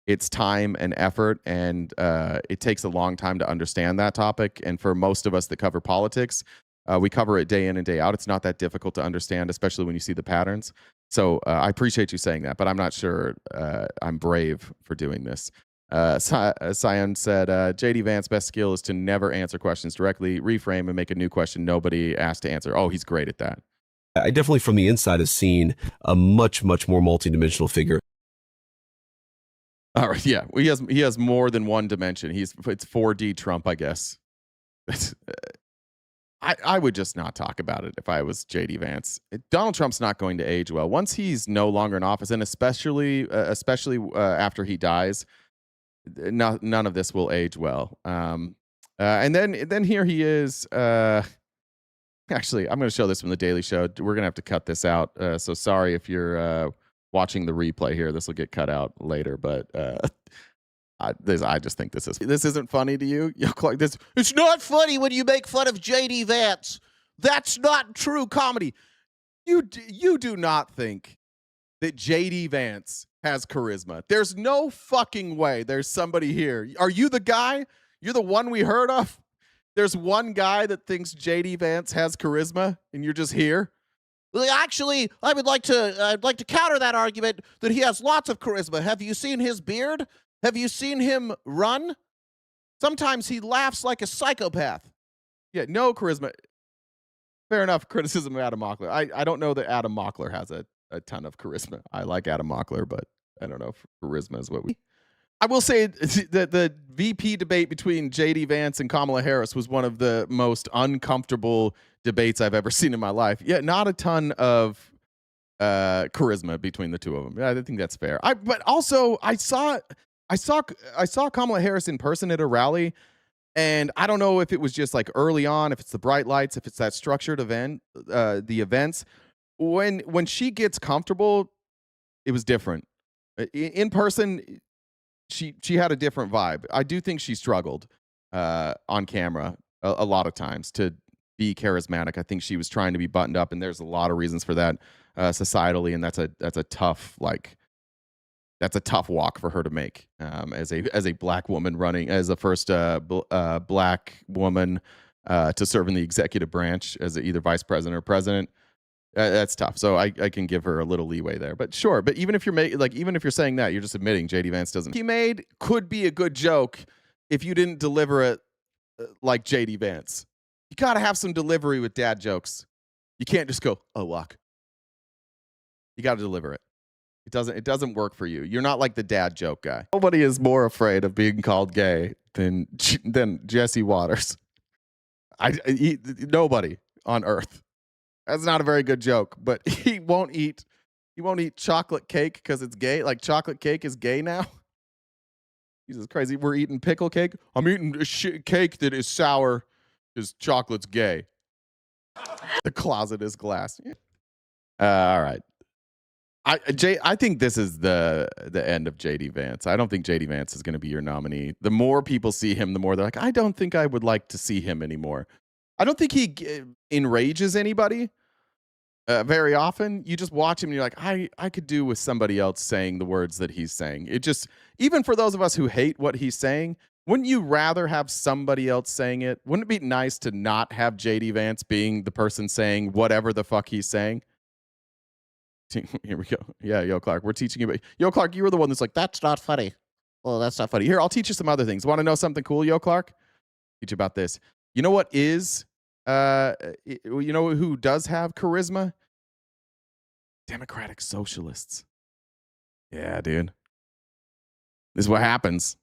it's time and effort, and it takes a long time to understand that topic. And for most of us that cover politics, we cover it day in and day out. It's not that difficult to understand, especially when you see the patterns. So I appreciate you saying that, but I'm not sure I'm brave for doing this. Cyan said, JD Vance's best skill is to never answer questions directly, reframe and make a new question nobody asked to answer. Oh, he's great at that. I definitely from the inside have seen a much, much more multidimensional figure. All right, yeah, he has more than one dimension. It's 4D Trump, I guess. I would just not talk about it if I was JD Vance. Donald Trump's not going to age well. Once he's no longer in office, and especially after he dies, none of this will age well. And then here he is. Actually, I'm going to show this from the Daily Show. We're going to have to cut this out. So sorry if you're watching the replay here. This will get cut out later, but I just think this isn't funny to you. It's not funny when you make fun of JD Vance. That's not true comedy. You do not think that JD Vance has charisma. There's no fucking way there's somebody here. Are you the guy? You're the one we heard of? There's one guy that thinks JD Vance has charisma, and you're just here? Well, actually, I'd like to counter that argument that he has lots of charisma. Have you seen his beard? Have you seen him run? Sometimes he laughs like a psychopath. Yeah, no charisma. Fair enough criticism of Adam Mockler. I don't know that Adam Mockler has a ton of charisma. I like Adam Mockler, but I don't know if charisma is what we... I will say that the VP debate between JD Vance and Kamala Harris was one of the most uncomfortable debates I've ever seen in my life. Yeah, not a ton of charisma between the two of them. Yeah, I think that's fair. But also, I saw Kamala Harris in person at a rally, and I don't know if it was just like early on, if it's the bright lights, if it's that structured event, the events. When she gets comfortable, it was different. In person, she had a different vibe. I do think she struggled on camera a lot of times to be charismatic. I think she was trying to be buttoned up, and there's a lot of reasons for that societally, and that's a tough walk for her to make as a black woman running as the first black woman to serve in the executive branch as either vice president or president. That's tough. So I can give her a little leeway there. But sure. But even if you're saying that, you're just admitting JD Vance doesn't. He made could be a good joke if you didn't deliver it like JD Vance. You got to have some delivery with dad jokes. You can't just go, oh, walk. You got to deliver it. It doesn't work for you. You're not like the dad joke guy. Nobody is more afraid of being called gay than Jesse Waters. Nobody on earth. That's not a very good joke, but he won't eat chocolate cake because it's gay. Like chocolate cake is gay now. Jesus crazy. We're eating pickle cake. I'm eating cake that is sour because chocolate's gay. The closet is glass. All right. I think this is the end of JD Vance. I don't think JD Vance is going to be your nominee. The more people see him, the more they're like, I don't think I would like to see him anymore. I don't think he enrages anybody very often. You just watch him and you're like, I could do with somebody else saying the words that he's saying. It just, even for those of us who hate what he's saying, wouldn't you rather have somebody else saying it? Wouldn't it be nice to not have JD Vance being the person saying whatever the fuck he's saying? Here we go. Yeah, Yo Clark, we're teaching you about... Yo Clark, you were the one that's like, that's not funny. Well, that's not funny. Here, I'll teach you some other things. Want to know something cool, Yo Clark? Teach you about this. You know what is... you know who does have charisma? Democratic socialists. Yeah, dude. This is what happens.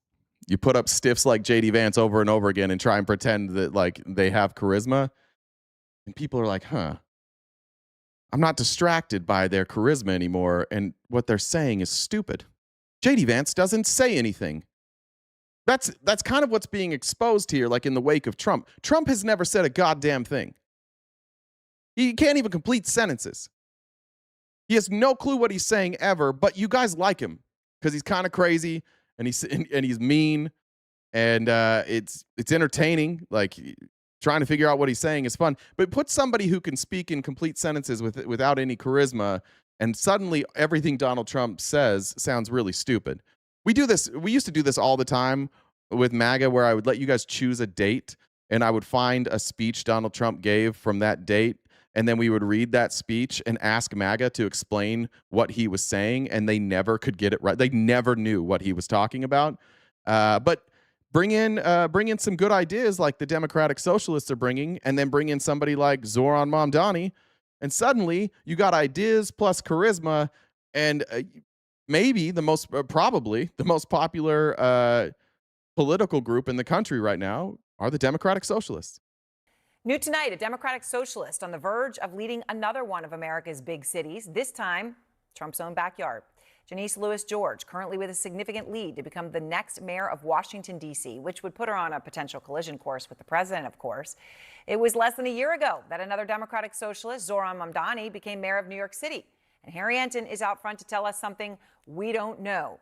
You put up stiffs like JD Vance over and over again and try and pretend that like they have charisma. And people are like, huh, I'm not distracted by their charisma anymore. And what they're saying is stupid. JD Vance doesn't say anything. That's kind of what's being exposed here, like in the wake of Trump. Trump has never said a goddamn thing. He can't even complete sentences. He has no clue what he's saying ever, but you guys like him because he's kind of crazy and he's mean and it's entertaining. Like trying to figure out what he's saying is fun. But put somebody who can speak in complete sentences without any charisma, and suddenly everything Donald Trump says sounds really stupid. We used to do this all the time with MAGA, where I would let you guys choose a date and I would find a speech Donald Trump gave from that date. And then we would read that speech and ask MAGA to explain what he was saying. And they never could get it right. They never knew what he was talking about. But bring in some good ideas like the Democratic Socialists are bringing, and then bring in somebody like Zoran Mamdani. And suddenly you got ideas plus charisma, and maybe probably the most popular political group in the country right now are the Democratic Socialists. New tonight, a Democratic Socialist on the verge of leading another one of America's big cities, this time Trump's own backyard. Janice Lewis George, currently with a significant lead to become the next mayor of Washington, D.C., which would put her on a potential collision course with the president, of course. It was less than a year ago that another Democratic Socialist, Zoran Mamdani, became mayor of New York City. And Harry Enton is out front to tell us something we don't know.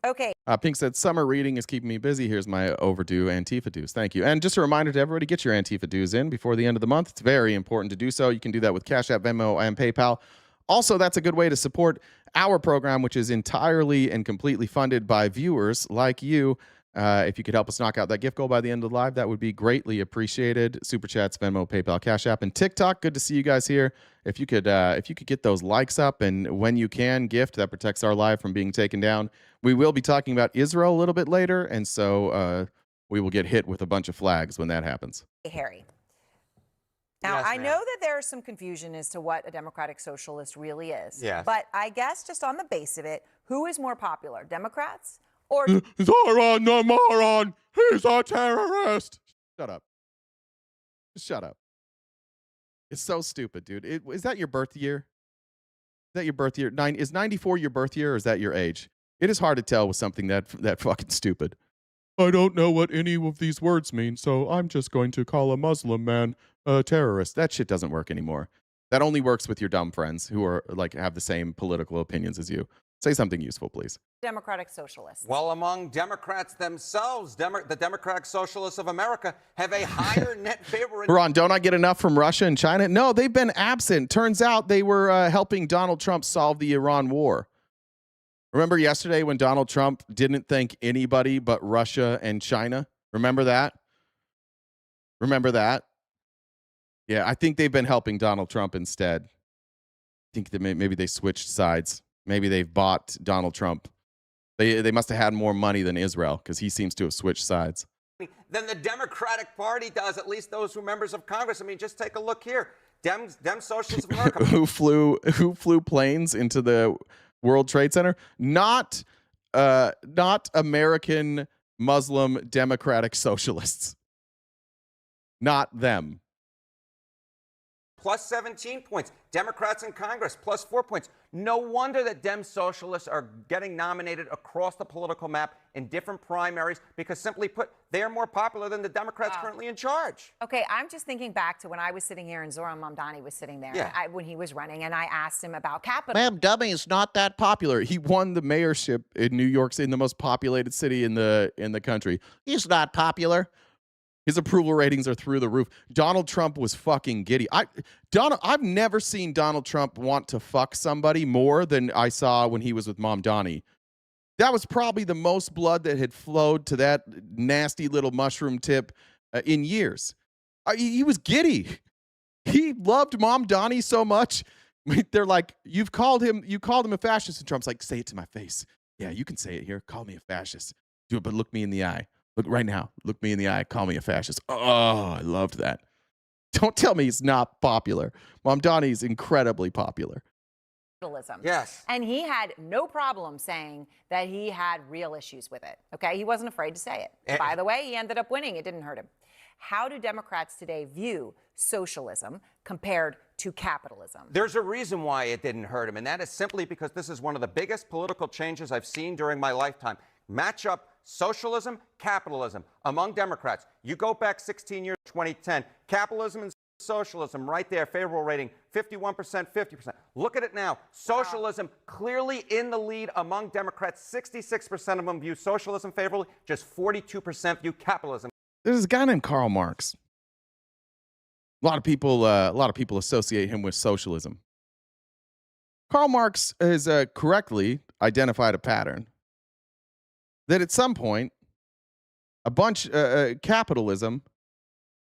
Okay. Pink said, summer reading is keeping me busy. Here's my overdue Antifa dues. Thank you. And just a reminder to everybody, get your Antifa dues in before the end of the month. It's very important to do so. You can do that with Cash App, Venmo, and PayPal. Also, that's a good way to support our program, which is entirely and completely funded by viewers like you. If you could help us knock out that gift goal by the end of the live, that would be greatly appreciated. Super Chats, Venmo, PayPal, Cash App, and TikTok. Good to see you guys here. If you could get those likes up, and when you can, gift, that protects our live from being taken down. We will be talking about Israel a little bit later, and so we will get hit with a bunch of flags when that happens. Hey, Harry. Now, Yes, I ma'am. know that there's some confusion as to what a Democratic Socialist really is. Yes. But I guess just on the base of it, who is more popular, Democrats or Zoran the moron! He's a terrorist! Shut up. Just shut up. It's so stupid, dude. Is that your birth year? Is that your birth year? Is 94 your birth year, or is that your age? It is hard to tell with something that fucking stupid. I don't know what any of these words mean, so I'm just going to call a Muslim man a terrorist. That shit doesn't work anymore. That only works with your dumb friends who are like have the same political opinions as you. Say something useful, please. Democratic Socialists? Well, among Democrats themselves, the Democratic Socialists of America have a higher net favor. Ron, don't I get enough from Russia and China? No, they've been absent. Turns out they were helping Donald Trump solve the Iran war. Remember yesterday when Donald Trump didn't thank anybody but Russia and China? Remember that? Remember that? Yeah, I think they've been helping Donald Trump instead. I think that maybe they switched sides. Maybe they've bought Donald Trump. They must have had more money than Israel, because he seems to have switched sides. Than the Democratic Party does, at least those who are members of Congress. I mean, just take a look here. Dem Socialists of America. who flew planes into the World Trade Center? Not American Muslim Democratic Socialists. Not them. Plus 17 points. Democrats in Congress, plus 4 points. No wonder that Dem Socialists are getting nominated across the political map in different primaries, because simply put, they are more popular than the Democrats currently in charge. Okay, I'm just thinking back to when I was sitting here and Zoran Mamdani was sitting there when he was running, and I asked him about capital. Ma'am, dummy is not that Popular. He won the mayorship in New York City, in the most populated city in the country. He's not popular. His approval ratings are through the roof. Donald Trump was fucking giddy. I've never seen Donald Trump want to fuck somebody more than I saw when he was with Mamdani. That was probably the most blood that had flowed to that nasty little mushroom tip in years. He was giddy. He loved Mamdani so much. They're like, you called him a fascist, and Trump's like, say it to my face. Yeah, you can say it here. Call me a fascist. Do it, but look me in the eye. Look right now. Look me in the eye. Call me a fascist. Oh, I loved that. Don't tell me he's not popular. Mamdani's incredibly popular. capitalism. Yes. And he had no problem saying that he had real issues with it. Okay, he wasn't afraid to say it. By the way, he ended up winning. It didn't hurt him. How do Democrats today view socialism compared to capitalism? There's a reason why it didn't hurt him, and that is simply because this is one of the biggest political changes I've seen during my lifetime. Match up socialism, capitalism among Democrats. You go back 16 years, 2010, capitalism and socialism right there, favorable rating, 51%, 50%. Look at it now. Socialism clearly in the lead among Democrats. 66% of them view socialism favorably, just 42% view capitalism. There's a guy named Karl Marx. A lot of people associate him with socialism. Karl Marx has correctly identified a pattern that at some point, capitalism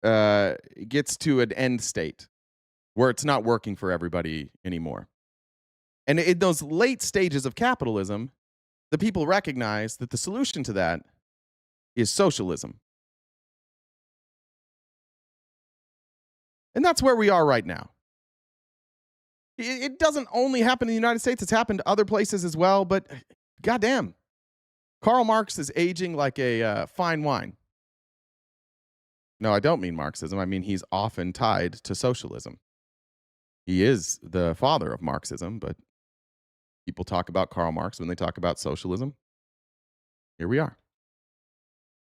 gets to an end state where it's not working for everybody anymore. And in those late stages of capitalism, the people recognize that the solution to that is socialism. And that's where we are right now. It doesn't only happen in the United States, it's happened to other places as well, but goddamn, Karl Marx is aging like a fine wine. No, I don't mean Marxism. I mean he's often tied to socialism. He is the father of Marxism, but people talk about Karl Marx when they talk about socialism. Here we are.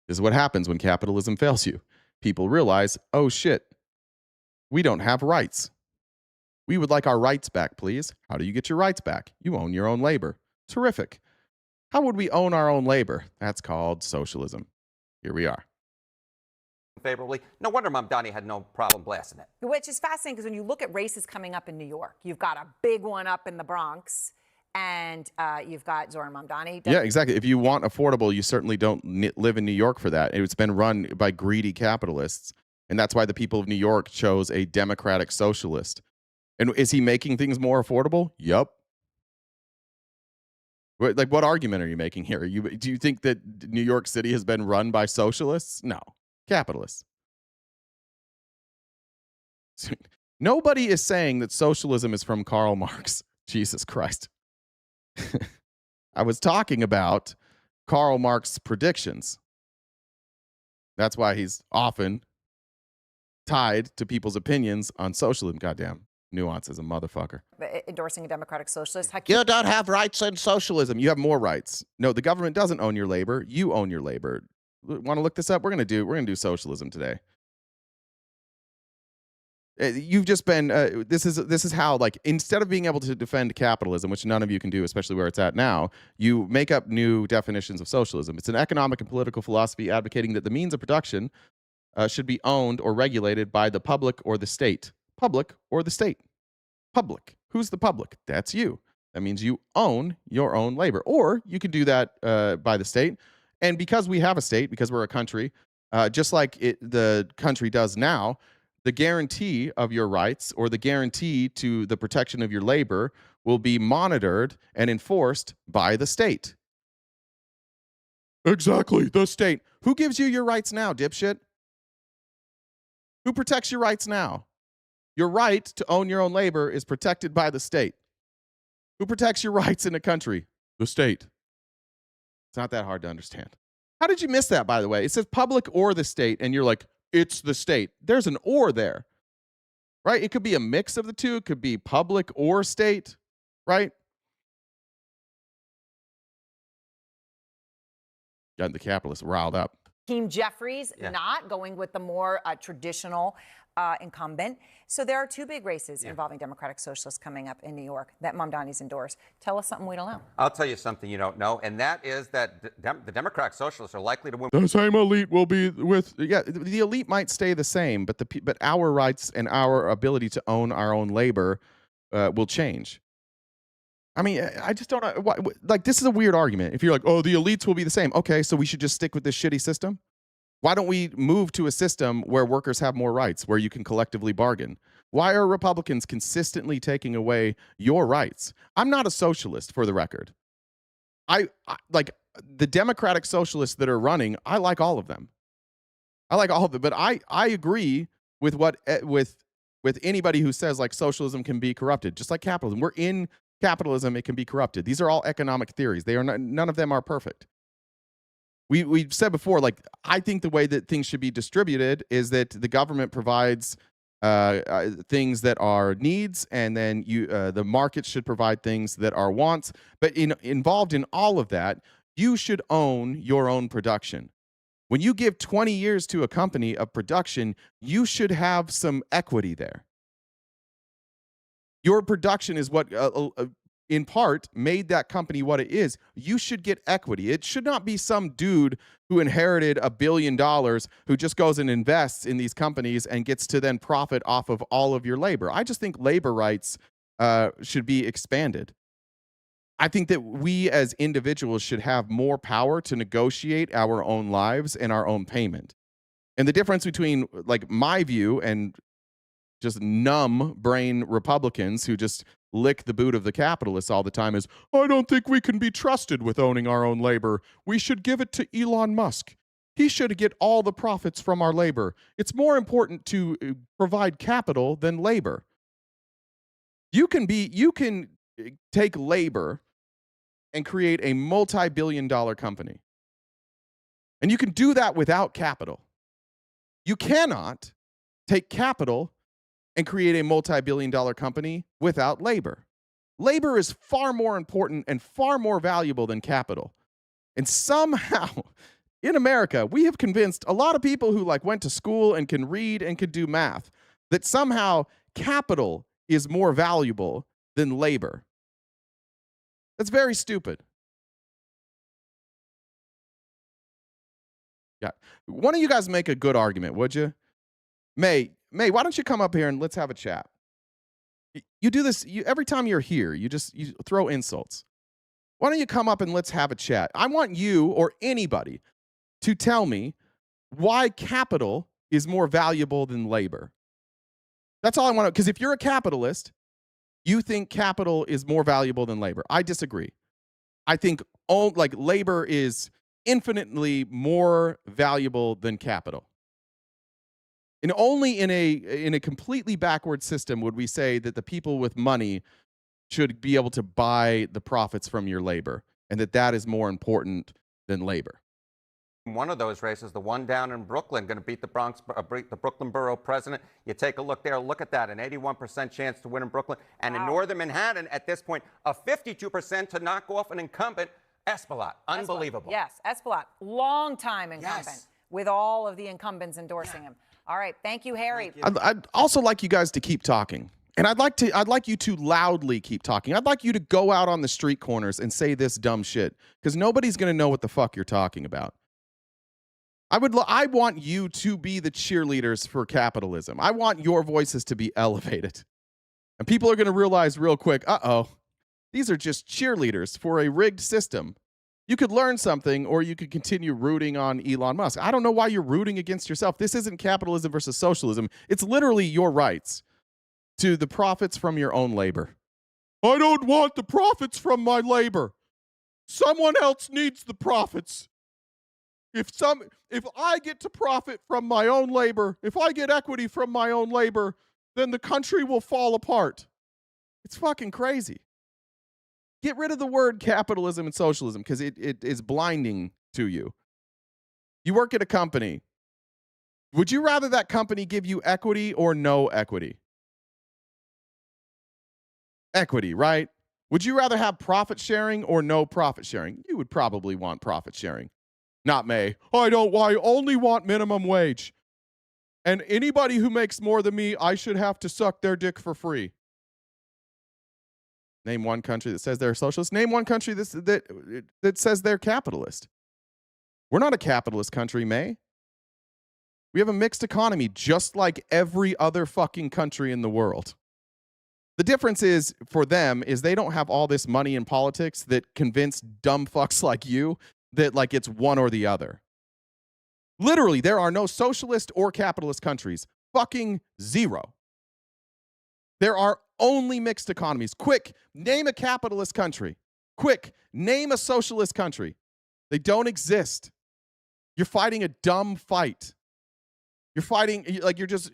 This is what happens when capitalism fails you. People realize, oh shit, we don't have rights. We would like our rights back, please. How do you get your rights back? You own your own labor. Terrific. How would we own our own labor? That's called socialism. Here we are. Favorably. No wonder Mamdani had no problem blasting it. Which is fascinating because when you look at races coming up in New York, you've got a big one up in the Bronx, and you've got Zohran Mamdani. Yeah, exactly. If you want affordable, you certainly don't live in New York for that. It's been run by greedy capitalists, and that's why the people of New York chose a democratic socialist. And is he making things more affordable? Yup. Like, what argument are you making here? Do you think that New York City has been run by socialists? No, capitalists. Nobody is saying that socialism is from Karl Marx. Jesus Christ. I was talking about Karl Marx's predictions. That's why he's often tied to people's opinions on socialism. Goddamn. Nuance is a motherfucker. Endorsing a democratic socialist. You don't have rights in socialism. You have more rights. No, the government doesn't own your labor. You own your labor. Want to look this up? We're gonna do socialism today. You've just been. This is how, like, instead of being able to defend capitalism, which none of you can do, especially where it's at now, you make up new definitions of socialism. It's an economic and political philosophy advocating that the means of production should be owned or regulated by the public or the state. Public or the state. Public. Who's the public? That's you. That means you own your own labor. Or you can do that by the state. And because we have a state, because we're a country, just like the country does now, the guarantee of your rights or the guarantee to the protection of your labor will be monitored and enforced by the state. Exactly, the state. Who gives you your rights now, dipshit? Who protects your rights now? Your right to own your own labor is protected by the state. Who protects your rights in a country? The state. It's not that hard to understand. How did you miss that, by the way? It says public or the state, and you're like, it's the state. There's an or there, right? It could be a mix of the two. It could be public or state, right? Got the capitalists riled up. Hakeem Jeffries not going with the more traditional incumbent. So there are two big races involving Democratic Socialists coming up in New York that Mamdani's endorsed. Tell us something we don't know. I'll tell you something you don't know, and that is that the Democratic Socialists are likely to win. The same elite will be with, the elite might stay the same, but our rights and our ability to own our own labor will change. I mean, I just don't know. Like, this is a weird argument. If you're like, oh, the elites will be the same. Okay, so we should just stick with this shitty system? Why don't we move to a system where workers have more rights, where you can collectively bargain? Why are Republicans consistently taking away your rights? I'm not a socialist, for the record. I like the Democratic socialists that are running. I like all of them. I like all of them, but I agree with with anybody who says like socialism can be corrupted, just like capitalism. We're in capitalism, it can be corrupted. These are all economic theories. They are not, none of them are perfect. We've said before, like, I think the way that things should be distributed is that the government provides things that are needs, and then the market should provide things that are wants. But involved in all of that, you should own your own production. When you give 20 years to a company of production, you should have some equity there. Your production is what, in part, made that company what it is. You should get equity. It should not be some dude who inherited $1 billion who just goes and invests in these companies and gets to then profit off of all of your labor. I just think labor rights should be expanded. I think that we as individuals should have more power to negotiate our own lives and our own payment. And the difference between, like, my view and just numb brain Republicans who just lick the boot of the capitalists all the time is, I don't think we can be trusted with owning our own labor. We should give it to Elon Musk. He should get all the profits from our labor. It's more important to provide capital than labor. You can take labor and create a multi-billion-dollar company. And you can do that without capital. You cannot take capital and create a multi-billion-dollar company without labor. Labor is far more important and far more valuable than capital. And somehow, in America, we have convinced a lot of people who went to school and can read and can do math that somehow capital is more valuable than labor. That's very stupid. Yeah. One of you guys make a good argument, would you? May, why don't you come up here and let's have a chat? You do this every time you're here. You throw insults. Why don't you come up and let's have a chat? I want you or anybody to tell me why capital is more valuable than labor. That's all I want to, because if you're a capitalist, you think capital is more valuable than labor. I disagree. I think labor is infinitely more valuable than capital. And only in a completely backward system would we say that the people with money should be able to buy the profits from your labor, and that is more important than labor. One of those races, the one down in Brooklyn, going to beat the Brooklyn borough president. You take a look there, look at that, an 81% chance to win in Brooklyn. And in northern Manhattan, at this point, a 52% to knock off an incumbent, Espelot. Unbelievable. Yes, Espelot, long-time incumbent, with all of the incumbents endorsing him. All right, thank you, Harry. I'd also like you guys to keep talking. And I'd like you to loudly keep talking. I'd like you to go out on the street corners and say this dumb shit, because nobody's going to know what the fuck you're talking about. I want you to be the cheerleaders for capitalism. I want your voices to be elevated. And people are going to realize real quick, these are just cheerleaders for a rigged system. You could learn something, or you could continue rooting on Elon Musk. I don't know why you're rooting against yourself. This isn't capitalism versus socialism. It's literally your rights to the profits from your own labor. I don't want the profits from my labor. Someone else needs the profits. If I get to profit from my own labor, if I get equity from my own labor, then the country will fall apart. It's fucking crazy. Get rid of the word capitalism and socialism, because it is blinding to you. You work at a company. Would you rather that company give you equity or no equity? Equity, right? Would you rather have profit sharing or no profit sharing? You would probably want profit sharing. Not May. I only want minimum wage. And anybody who makes more than me, I should have to suck their dick for free. Name one country that says they're socialist. Name one country that says they're capitalist. We're not a capitalist country, May. We have a mixed economy just like every other fucking country in the world. The difference is, for them, is they don't have all this money in politics that convince dumb fucks like you that it's one or the other. Literally, there are no socialist or capitalist countries. Fucking zero. There are only mixed economies. Quick, name a capitalist country. Quick, name a socialist country. They don't exist. You're fighting a dumb fight. You're fighting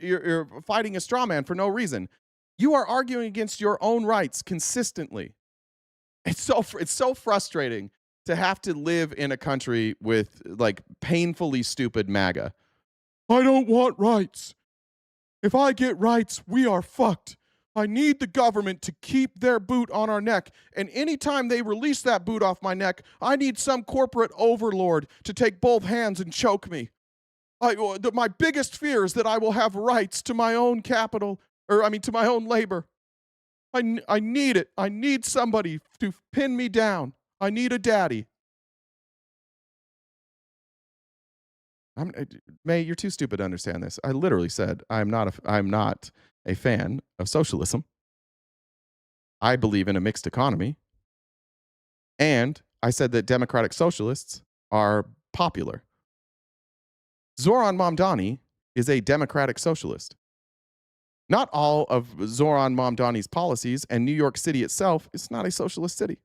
you're fighting a straw man for no reason. You are arguing against your own rights consistently. It's so frustrating to have to live in a country with like painfully stupid MAGA. I don't want rights. If I get rights, we are fucked. I need the government to keep their boot on our neck. And anytime they release that boot off my neck, I need some corporate overlord to take both hands and choke me. My biggest fear is that I will have rights to my own capital, to my own labor. I need it. I need somebody to pin me down. I need a daddy. May, you're too stupid to understand this. I literally said I'm not a fan of socialism. I believe in a mixed economy. And I said that democratic socialists are popular. Zoran Mamdani is a democratic socialist. Not all of Zoran Mamdani's policies and New York City itself is not a socialist city.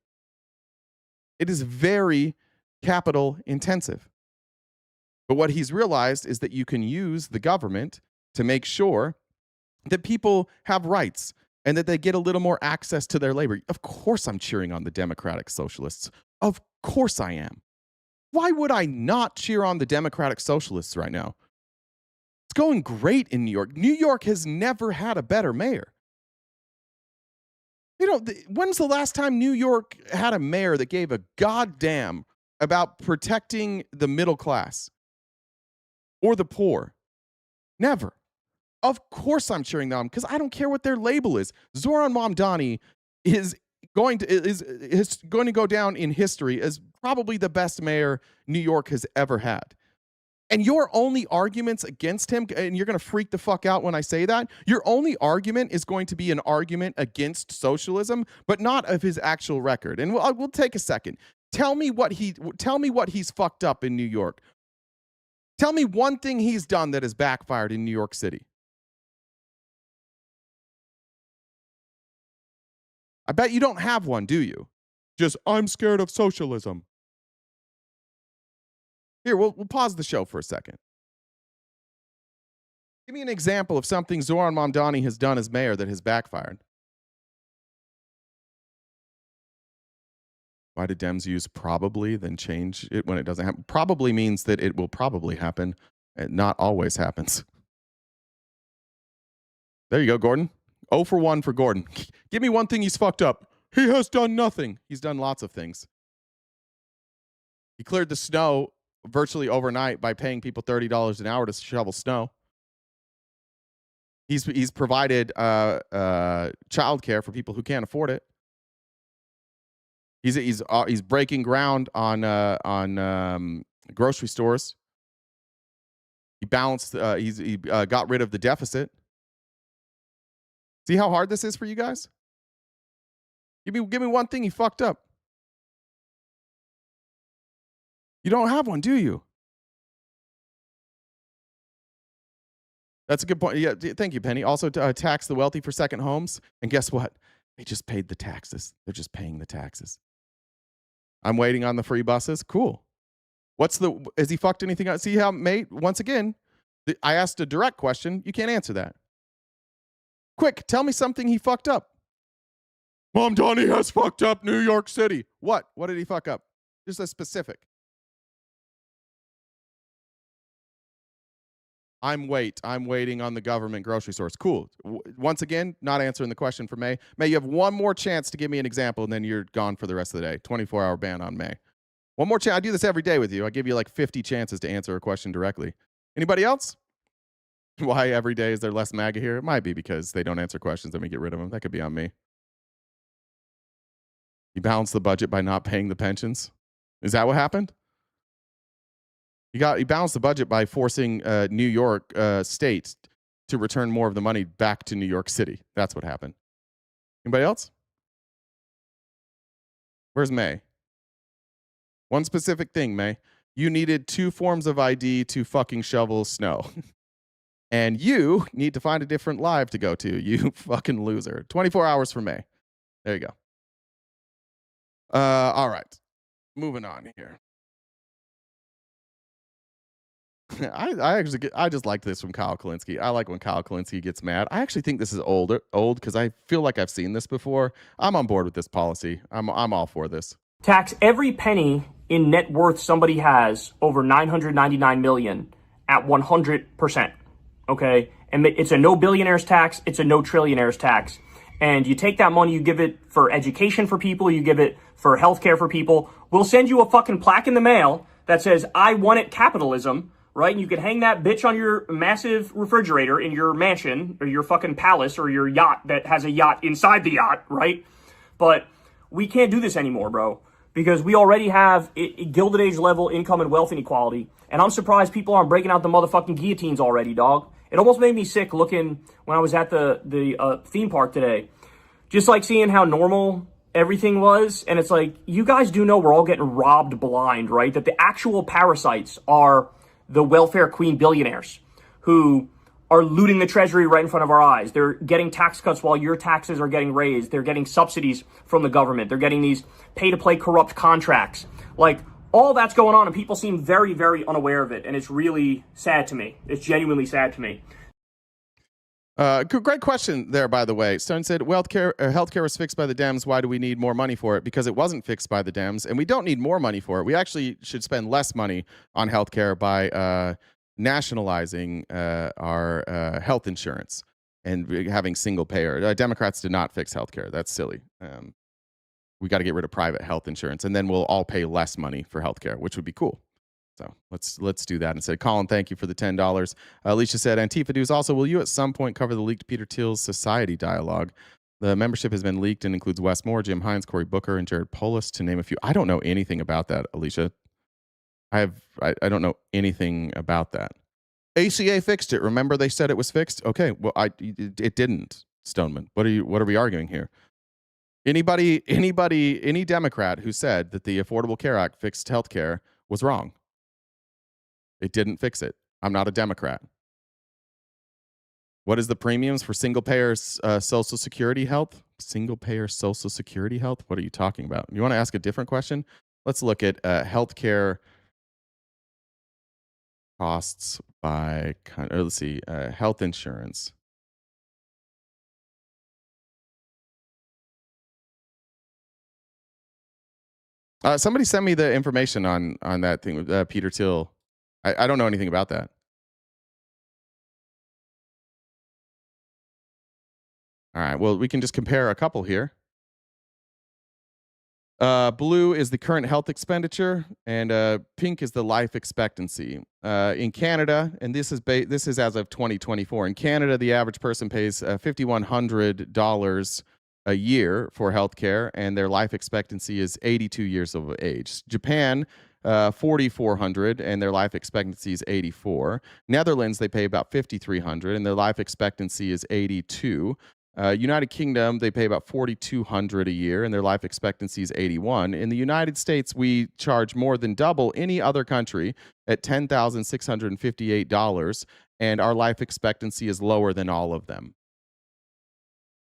It is very capital intensive. But what he's realized is that you can use the government to make sure that people have rights and that they get a little more access to their labor. Of course I'm cheering on the democratic socialists. Of course I am. Why would I not cheer on the democratic socialists right now? It's going great in New York. New York has never had a better mayor. When's the last time New York had a mayor that gave a goddamn about protecting the middle class or the poor? Never. Of course I'm cheering them because I don't care what their label is. Zoran Mamdani is going to go down in history as probably the best mayor New York has ever had. And your only arguments against him, and you're going to freak the fuck out when I say that, your only argument is going to be an argument against socialism, but not of his actual record. And we'll take a second. Tell me what he's fucked up in New York. Tell me one thing he's done that has backfired in New York City. I bet you don't have one, do you? Just, I'm scared of socialism. Here, we'll pause the show for a second. Give me an example of something Zoran Mamdani has done as mayor that has backfired. Why did Dems use probably, then change it when it doesn't happen? Probably means that it will probably happen. It not always happens. There you go, Gordon. 0 for 1 for Gordon. Give me one thing he's fucked up. He has done nothing. He's done lots of things. He cleared the snow virtually overnight by paying people $30 an hour to shovel snow. He's provided childcare for people who can't afford it. He's breaking ground on grocery stores. He balanced. He got rid of the deficit. See how hard this is for you guys? Give me one thing he fucked up. You don't have one, do you? That's a good point. Yeah, thank you, Penny. Also, tax the wealthy for second homes. And guess what? They just paid the taxes. They're just paying the taxes. I'm waiting on the free buses. Cool. Has he fucked anything up? See how, mate, once again, I asked a direct question. You can't answer that. Quick, tell me something he fucked up. Mamdani has fucked up New York City. What? What did he fuck up? Just a specific. I'm waiting on the government grocery stores. Cool. Once again, not answering the question for May. May, you have one more chance to give me an example, and then you're gone for the rest of the day. 24-hour ban on May. One more chance. I do this every day with you. I give you like 50 chances to answer a question directly. Anybody else? Why every day is there less MAGA here? It might be because they don't answer questions and we get rid of them. That could be on me. You balanced the budget by not paying the pensions. Is that what happened? You balanced the budget by forcing New York State to return more of the money back to New York City. That's what happened. Anybody else? Where's May? One specific thing, May. You needed 2 forms of ID to fucking shovel snow. And you need to find a different live to go to, you fucking loser. 24 hours for May. There you go. All right. Moving on here. I just like this from Kyle Kalinske. I like when Kyle Kalinske gets mad. I actually think this is old because I feel like I've seen this before. I'm on board with this policy. I'm all for this. Tax every penny in net worth somebody has over $999 million at 100%. Okay, and it's a no billionaires tax. It's a no trillionaires tax. And you take that money, you give it for education for people, you give it for healthcare for people. We'll send you a fucking plaque in the mail that says, "I wanted capitalism," right? And you can hang that bitch on your massive refrigerator in your mansion or your fucking palace or your yacht that has a yacht inside the yacht, right? But we can't do this anymore, bro, because we already have Gilded Age level income and wealth inequality. And I'm surprised people aren't breaking out the motherfucking guillotines already, dog. It almost made me sick looking when I was at the theme park today. Just like seeing how normal everything was. And it's like, you guys do know we're all getting robbed blind, right? That the actual parasites are the welfare queen billionaires who are looting the treasury right in front of our eyes. They're getting tax cuts while your taxes are getting raised. They're getting subsidies from the government. They're getting these pay-to-play corrupt contracts. Like, all that's going on, and people seem very, very unaware of it. And it's really sad to me. It's genuinely sad to me. Great question there, by the way. Stone said, well, healthcare was fixed by the Dems. Why do we need more money for it? Because it wasn't fixed by the Dems, and we don't need more money for it. We actually should spend less money on healthcare by nationalizing our health insurance and having single payer. Democrats did not fix healthcare. That's silly. We got to get rid of private health insurance, and then we'll all pay less money for healthcare, which would be cool. So let's do that instead. Colin, thank you for the $10. Alicia said, Antifa dudes, also, will you at some point cover the leaked Peter Thiel's society dialogue? The membership has been leaked and includes Wes Moore, Jim Hines, Cory Booker, and Jared Polis, to name a few. I don't know anything about that, Alicia. I don't know anything about that. ACA fixed it. Remember they said it was fixed? Okay, well, it didn't, Stoneman. What are we arguing here? Any Democrat who said that the Affordable Care Act fixed healthcare was wrong. It didn't fix it. I'm not a Democrat. What is the premiums for single-payer Social Security health? Single-payer Social Security health? What are you talking about? You want to ask a different question? Let's look at healthcare costs by let's see, health insurance. Somebody send me the information on that thing with Peter Thiel. I don't know anything about that. All right, well, we can just compare a couple here. Blue is the current health expenditure, and pink is the life expectancy. In Canada, and this is as of 2024. In Canada, the average person pays $5,100 a year for healthcare, and their life expectancy is 82 years of age. Japan, 4,400, and their life expectancy is 84. Netherlands, they pay about 5,300, and their life expectancy is 82. United Kingdom, they pay about 4,200 a year, and their life expectancy is 81. In the United States, we charge more than double any other country at $10,658, and our life expectancy is lower than all of them.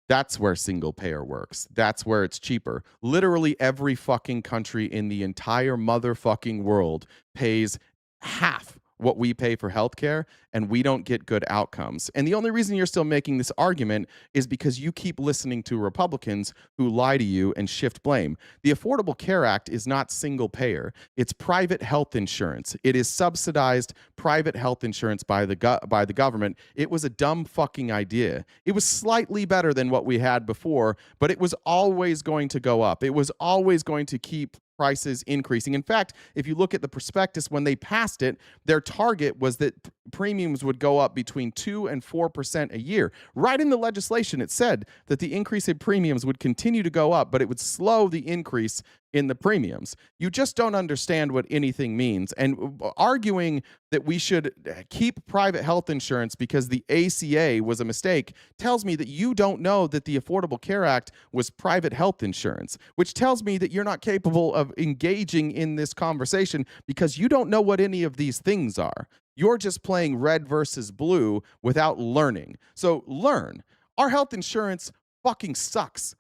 That's where single payer works. That's where it's cheaper. Literally every fucking country in the entire motherfucking world pays half what we pay for healthcare, and we don't get good outcomes. And the only reason you're still making this argument is because you keep listening to Republicans who lie to you and shift blame. The Affordable Care Act is not single payer. It's private health insurance. It is subsidized private health insurance by the government. It was a dumb fucking idea. It was slightly better than what we had before, but it was always going to go up. It was always going to keep prices increasing. In fact, if you look at the prospectus when they passed it, their target was that premiums would go up between 2 and 4% a year. Right in the legislation, it said that the increase in premiums would continue to go up, but it would slow the increase in the premiums. You just don't understand what anything means. And arguing that we should keep private health insurance because the ACA was a mistake tells me that you don't know that the Affordable Care Act was private health insurance, which tells me that you're not capable of engaging in this conversation because you don't know what any of these things are. You're just playing red versus blue without learning. So learn. Our health insurance fucking sucks.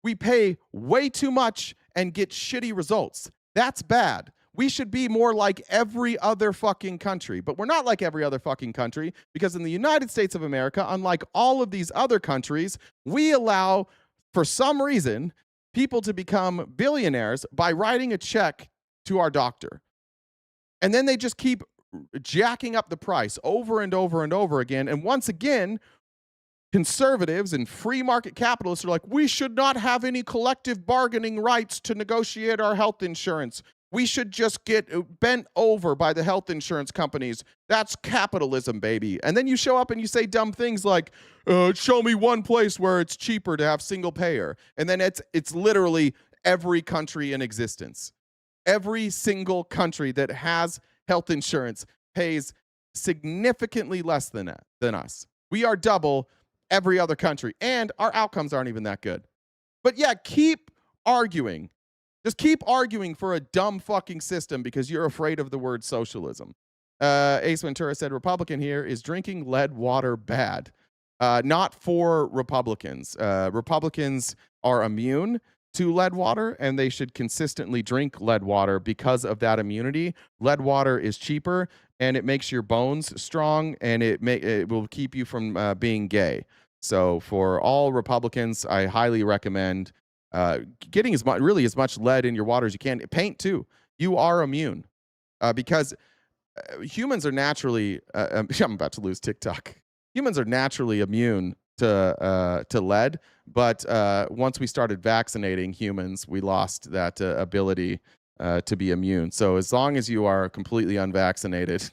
We pay way too much and get shitty results. That's bad. we should be more like every other fucking country. But we're not like every other fucking country, because in the United States of America, unlike all of these other countries, we allow, for some reason, people to become billionaires by writing a check to our doctor. And then they just keep jacking up the price over and over and over again. And once again, conservatives and free market capitalists are like, we should not have any collective bargaining rights to negotiate our health insurance. We should just get bent over by the health insurance companies. That's capitalism, baby. And then you show up and you say dumb things like, show me one place where it's cheaper to have single payer. And then it's literally every country in existence. Every single country that has health insurance pays significantly less than us. We are double every other country, and our outcomes aren't even that good. But yeah, keep arguing. Just keep arguing for a dumb fucking system because you're afraid of the word socialism. Ace Ventura said, Republican here is drinking lead water bad. Not for Republicans. Republicans are immune to lead water, and they should consistently drink lead water because of that immunity. Lead water is cheaper, and it makes your bones strong, and it will keep you from being gay. So for all Republicans, I highly recommend getting as much lead in your water as you can. Paint too. You are immune because humans are naturally. I'm about to lose TikTok. Humans are naturally immune to lead, but once we started vaccinating humans, we lost that ability to be immune. So as long as you are completely unvaccinated,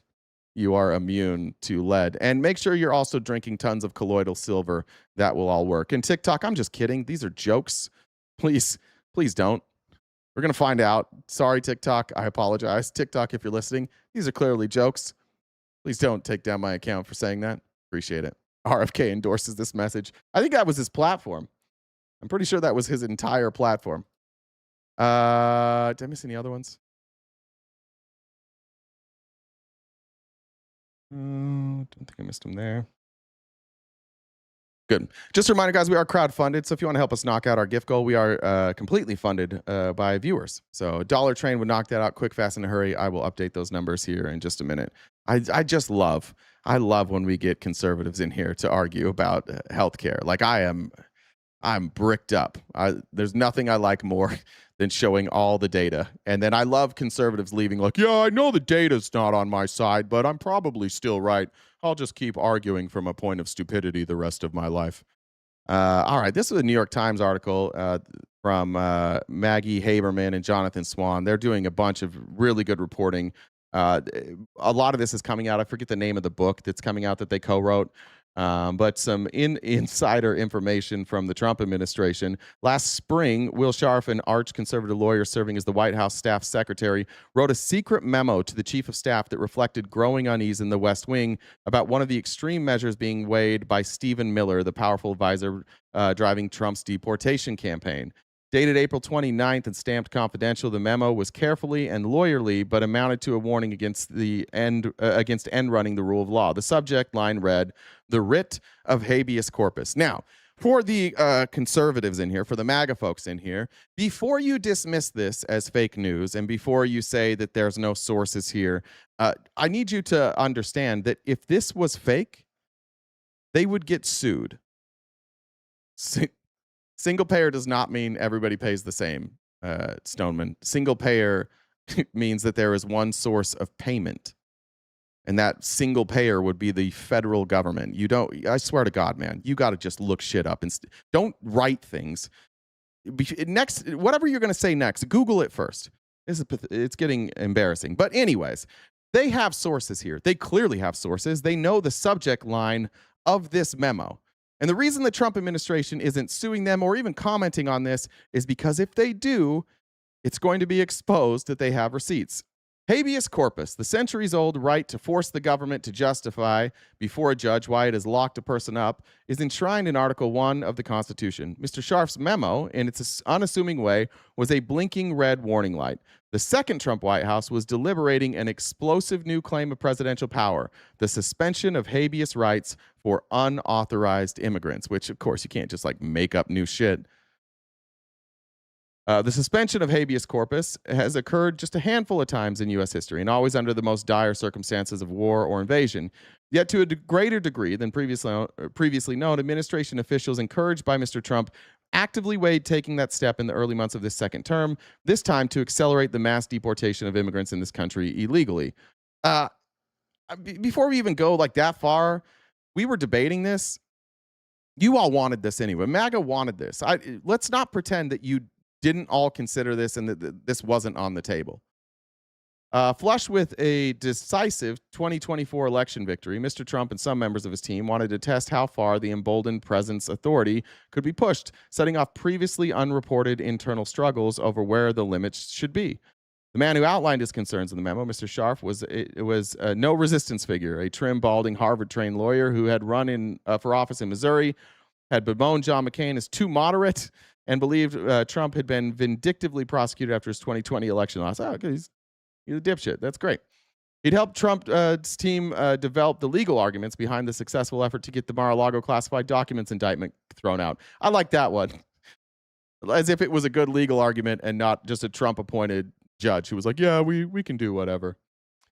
you are immune to lead. And make sure you're also drinking tons of colloidal silver. That will all work. And TikTok, I'm just kidding. These are jokes. Please don't. We're going to find out. Sorry, TikTok. I apologize. TikTok, if you're listening, these are clearly jokes. Please don't take down my account for saying that. Appreciate it. RFK endorses this message. I think that was his platform. I'm pretty sure that was his entire platform. Did I miss any other ones? Don't think I missed them there. Good. Just a reminder, guys, we are crowdfunded. So if you want to help us knock out our gift goal, we are completely funded by viewers. So Dollar Train would knock that out quick, fast, in a hurry. I will update those numbers here in just a minute. I love when we get conservatives in here to argue about healthcare. Like I'm bricked up. There's nothing I like more than showing all the data. And then I love conservatives leaving like, yeah, I know the data's not on my side, but I'm probably still right. I'll just keep arguing from a point of stupidity the rest of my life. All right, this is a New York Times article from Maggie Haberman and Jonathan Swan. They're doing a bunch of really good reporting. A lot of this is coming out. I forget the name of the book that's coming out that they co-wrote. But some insider information from the Trump administration. Last spring, Will Scharf, an arch-conservative lawyer serving as the White House staff secretary, wrote a secret memo to the chief of staff that reflected growing unease in the West Wing about one of the extreme measures being weighed by Stephen Miller, the powerful advisor driving Trump's deportation campaign. Dated April 29th and stamped confidential, the memo was carefully and lawyerly, but amounted to a warning against end running the rule of law. The subject line read, "The writ of habeas corpus." Now, for the conservatives in here, for the MAGA folks in here, before you dismiss this as fake news and before you say that there's no sources here, I need you to understand that if this was fake, they would get sued. Single payer does not mean everybody pays the same, Stoneman. Single payer means that there is one source of payment. And that single payer would be the federal government. I swear to God, man, you got to just look shit up. And don't write things. Next, whatever you're going to say next, Google it first. It's getting embarrassing. But anyways, they have sources here. They clearly have sources. They know the subject line of this memo. And the reason the Trump administration isn't suing them or even commenting on this is because if they do, it's going to be exposed that they have receipts. Habeas corpus, the centuries-old right to force the government to justify before a judge why it has locked a person up, is enshrined in Article 1 of the Constitution. Mr. Scharf's memo, in its unassuming way, was a blinking red warning light. The second Trump White House was deliberating an explosive new claim of presidential power, the suspension of habeas rights for unauthorized immigrants, which, of course, you can't just, make up new shit. The suspension of habeas corpus has occurred just a handful of times in U.S. history, and always under the most dire circumstances of war or invasion. Yet to a greater degree than previously known, administration officials encouraged by Mr. Trump actively weighed taking that step in the early months of this second term, this time to accelerate the mass deportation of immigrants in this country illegally. Before we even go like that far, we were debating this. You all wanted this anyway. MAGA wanted this. Let's not pretend that you didn't all consider this and that this wasn't on the table. Flush with a decisive 2024 election victory, Mr. Trump and some members of his team wanted to test how far the emboldened president's authority could be pushed, setting off previously unreported internal struggles over where the limits should be. The man who outlined his concerns in the memo, Mr. Scharf, was no resistance figure, a trim, balding, Harvard-trained lawyer who had run for office in Missouri, had bemoaned John McCain as too moderate, and believed Trump had been vindictively prosecuted after his 2020 election loss. Oh, he's a dipshit. That's great. He'd helped Trump's team develop the legal arguments behind the successful effort to get the Mar-a-Lago classified documents indictment thrown out. I like that one. As if it was a good legal argument and not just a Trump-appointed judge who was like, yeah, we can do whatever.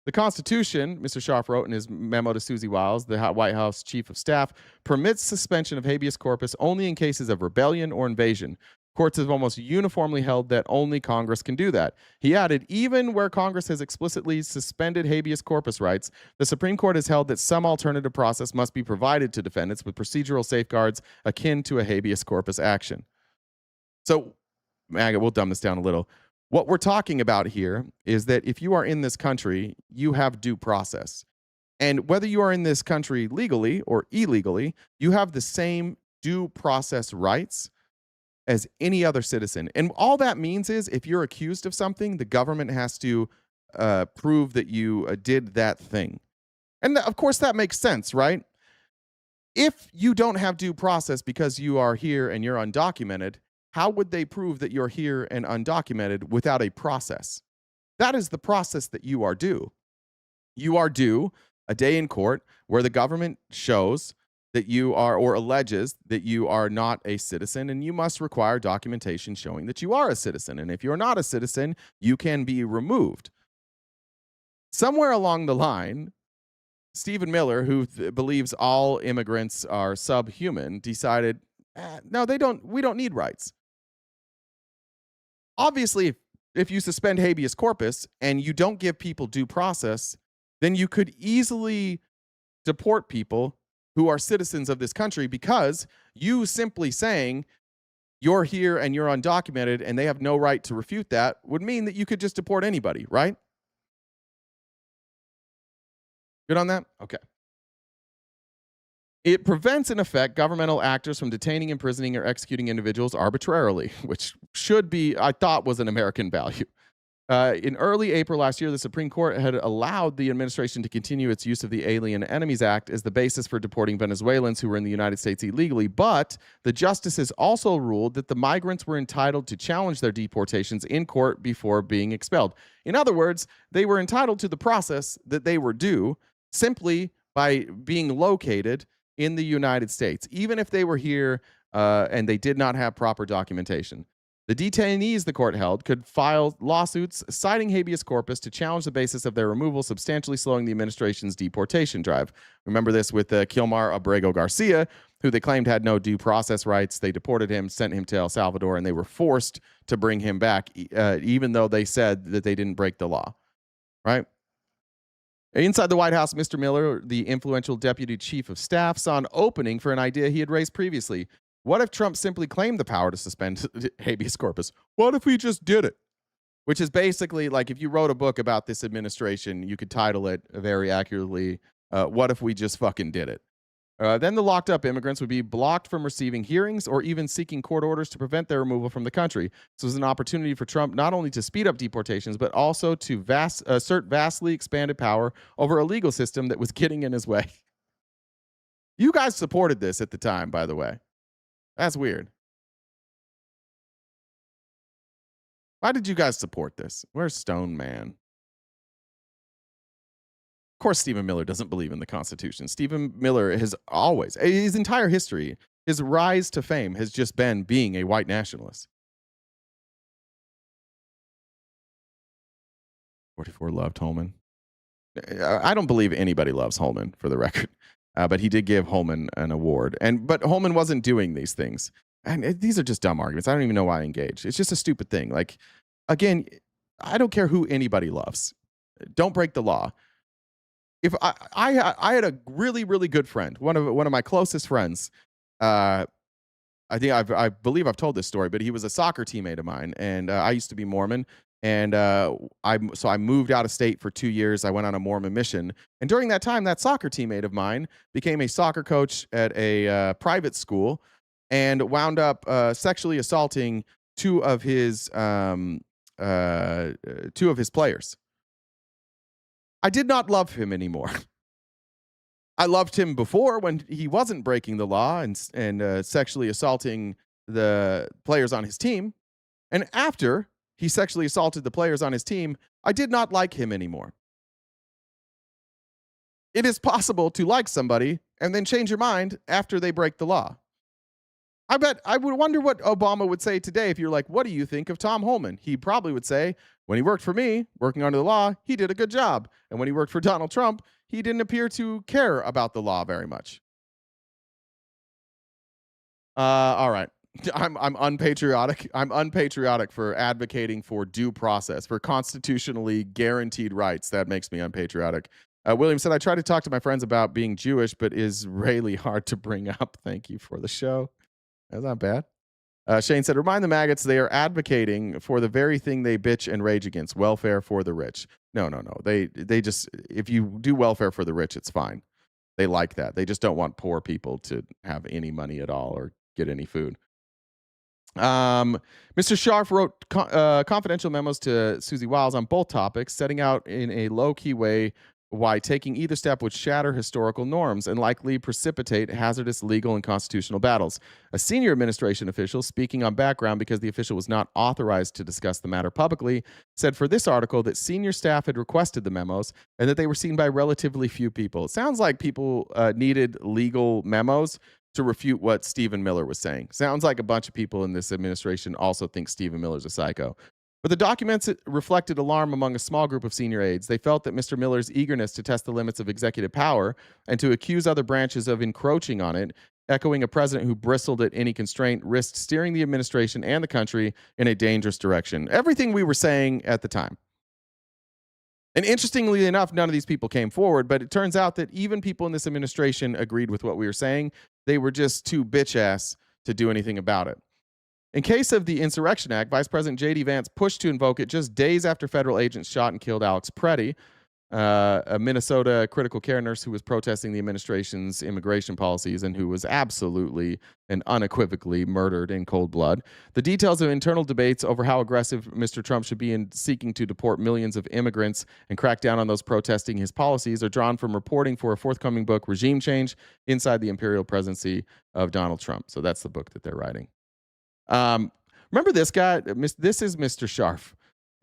The Constitution, Mr. Scharf wrote in his memo to Susie Wiles, the White House chief of staff, permits suspension of habeas corpus only in cases of rebellion or invasion. Courts have almost uniformly held that only Congress can do that. He added, even where Congress has explicitly suspended habeas corpus rights, the Supreme Court has held that some alternative process must be provided to defendants with procedural safeguards akin to a habeas corpus action. So, MAGA, we'll dumb this down a little. What we're talking about here is that if you are in this country, you have due process. And whether you are in this country legally or illegally, you have the same due process rights as any other citizen. And all that means is if you're accused of something, the government has to prove that you did that thing. And of course, that makes sense, right? If you don't have due process because you are here and you're undocumented, how would they prove that you're here and undocumented without a process? That is the process that you are due. You are due a day in court where the government shows that you are, or alleges that you are not a citizen, and you must require documentation showing that you are a citizen. And if you're not a citizen, you can be removed. Somewhere along the line, Stephen Miller, who believes all immigrants are subhuman, decided, no, we don't need rights. Obviously, if you suspend habeas corpus and you don't give people due process, then you could easily deport people who are citizens of this country, because you simply saying you're here and you're undocumented and they have no right to refute that would mean that you could just deport anybody, right? Good on that? Okay. It prevents, in effect, governmental actors from detaining, imprisoning, or executing individuals arbitrarily, which should be, I thought, was an American value. In early April last year, the Supreme Court had allowed the administration to continue its use of the Alien Enemies Act as the basis for deporting Venezuelans who were in the United States illegally, but the justices also ruled that the migrants were entitled to challenge their deportations in court before being expelled. In other words, they were entitled to the process that they were due simply by being located in the United States, even if they were here and they did not have proper documentation. The detainees, the court held, could file lawsuits citing habeas corpus to challenge the basis of their removal, substantially slowing the administration's deportation drive. Remember this with Kilmar Abrego Garcia, who they claimed had no due process rights. They deported him, sent him to El Salvador, and they were forced to bring him back, even though they said that they didn't break the law, right? Inside the White House, Mr. Miller, the influential deputy chief of staff, saw an opening for an idea he had raised previously. What if Trump simply claimed the power to suspend habeas corpus? What if we just did it? Which is basically like if you wrote a book about this administration, you could title it very accurately, What If We Just Fucking Did It? Then the locked up immigrants would be blocked from receiving hearings or even seeking court orders to prevent their removal from the country. So it was an opportunity for Trump not only to speed up deportations, but also to assert vastly expanded power over a legal system that was getting in his way. You guys supported this at the time, by the way. That's weird. Why did you guys support this? Where's Stone Man? Of course, Stephen Miller doesn't believe in the Constitution. Stephen Miller has always, his entire history, his rise to fame has just been being a white nationalist. 44 loved Holman. I don't believe anybody loves Holman, for the record. But he did give Holman an award. But Holman wasn't doing these things. And these are just dumb arguments. I don't even know why I engage. It's just a stupid thing. Like, again, I don't care who anybody loves. Don't break the law. If I had a really, really good friend, one of my closest friends. I believe I've told this story, but he was a soccer teammate of mine, and I used to be Mormon. And I moved out of state for 2 years. I went on a Mormon mission. And during that time, that soccer teammate of mine became a soccer coach at a private school and wound up sexually assaulting two of his players. I did not love him anymore. I loved him before when he wasn't breaking the law and sexually assaulting the players on his team. And after he sexually assaulted the players on his team, I did not like him anymore. It is possible to like somebody and then change your mind after they break the law. I would wonder what Obama would say today if you're like, what do you think of Tom Holman? He probably would say, when he worked for me, working under the law, he did a good job. And when he worked for Donald Trump, he didn't appear to care about the law very much. All right. I'm unpatriotic. I'm unpatriotic for advocating for due process, for constitutionally guaranteed rights. That makes me unpatriotic. William said, I try to talk to my friends about being Jewish, but is really hard to bring up. Thank you for the show. That's not bad. Shane said, remind the maggots they are advocating for the very thing they bitch and rage against, welfare for the rich. No. They just, if you do welfare for the rich, it's fine. They like that. They just don't want poor people to have any money at all or get any food. Mr. Scharf wrote confidential memos to Susie Wiles on both topics, setting out in a low-key way why taking either step would shatter historical norms and likely precipitate hazardous legal and constitutional battles. A senior administration official, speaking on background because the official was not authorized to discuss the matter publicly, said for this article that senior staff had requested the memos and that they were seen by relatively few people. It sounds like people needed legal memos to refute what Stephen Miller was saying. Sounds like a bunch of people in this administration also think Stephen Miller's a psycho. But the documents reflected alarm among a small group of senior aides. They felt that Mr. Miller's eagerness to test the limits of executive power and to accuse other branches of encroaching on it, echoing a president who bristled at any constraint, risked steering the administration and the country in a dangerous direction. Everything we were saying at the time. And interestingly enough, none of these people came forward, but it turns out that even people in this administration agreed with what we were saying. They were just too bitch-ass to do anything about it. In case of the Insurrection Act, Vice President JD Vance pushed to invoke it just days after federal agents shot and killed Alex Preddy, a Minnesota critical care nurse who was protesting the administration's immigration policies and who was absolutely and unequivocally murdered in cold blood. The details of internal debates over how aggressive Mr. Trump should be in seeking to deport millions of immigrants and crack down on those protesting his policies are drawn from reporting for a forthcoming book, Regime Change, Inside the Imperial Presidency of Donald Trump. So that's the book that they're writing. Remember this guy? This is Mr. Scharf.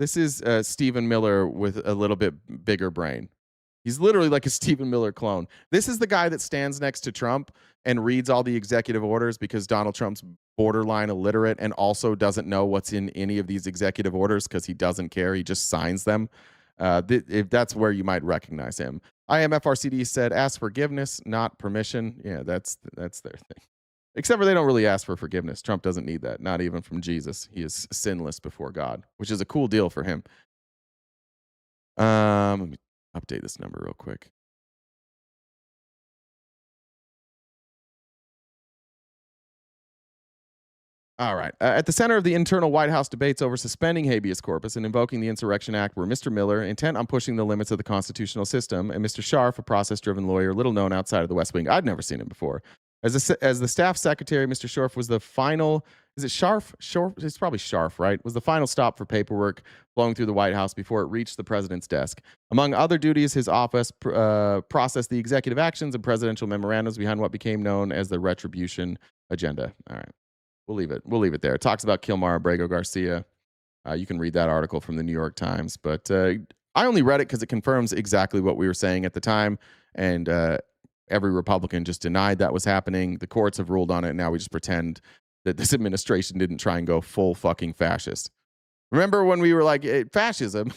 This is Stephen Miller with a little bit bigger brain. He's literally like a Stephen Miller clone. This is the guy that stands next to Trump and reads all the executive orders because Donald Trump's borderline illiterate and also doesn't know what's in any of these executive orders because he doesn't care. He just signs them. If that's where you might recognize him. IMFRCD said, ask forgiveness, not permission. Yeah, that's their thing. Except for they don't really ask for forgiveness. Trump doesn't need that, not even from Jesus. He is sinless before God, which is a cool deal for him. Let me update this number real quick. All right. At the center of the internal White House debates over suspending habeas corpus and invoking the Insurrection Act were Mr. Miller, intent on pushing the limits of the constitutional system, and Mr. Scharf, a process-driven lawyer, little known outside of the West Wing. I'd never seen him before. As the staff secretary, Mr. Scharf was the final, is it Scharf? It's probably Scharf, right? Was the final stop for paperwork flowing through the White House before it reached the president's desk. Among other duties, his office processed the executive actions and presidential memorandums behind what became known as the retribution agenda. All right, we'll leave it. We'll leave it there. It talks about Kilmar Abrego Garcia. You can read that article from the New York Times, but I only read it because it confirms exactly what we were saying at the time, and every Republican just denied that was happening. The courts have ruled on it. And now we just pretend that this administration didn't try and go full fucking fascist. Remember when we were like, fascism?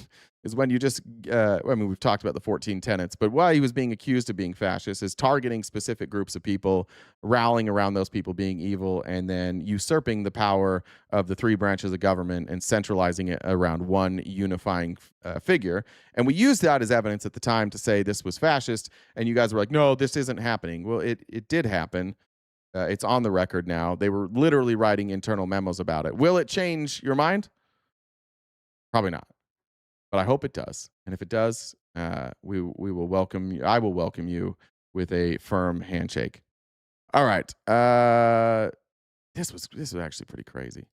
is when you just, I mean, we've talked about the 14 tenets, but why he was being accused of being fascist is targeting specific groups of people, rallying around those people being evil, and then usurping the power of the three branches of government and centralizing it around one unifying figure. And we used that as evidence at the time to say this was fascist, and you guys were like, no, this isn't happening. Well, it did happen. It's on the record now. They were literally writing internal memos about it. Will it change your mind? Probably not. But I hope it does. And if it does, we will welcome you. I will welcome you with a firm handshake. All right. This was actually pretty crazy.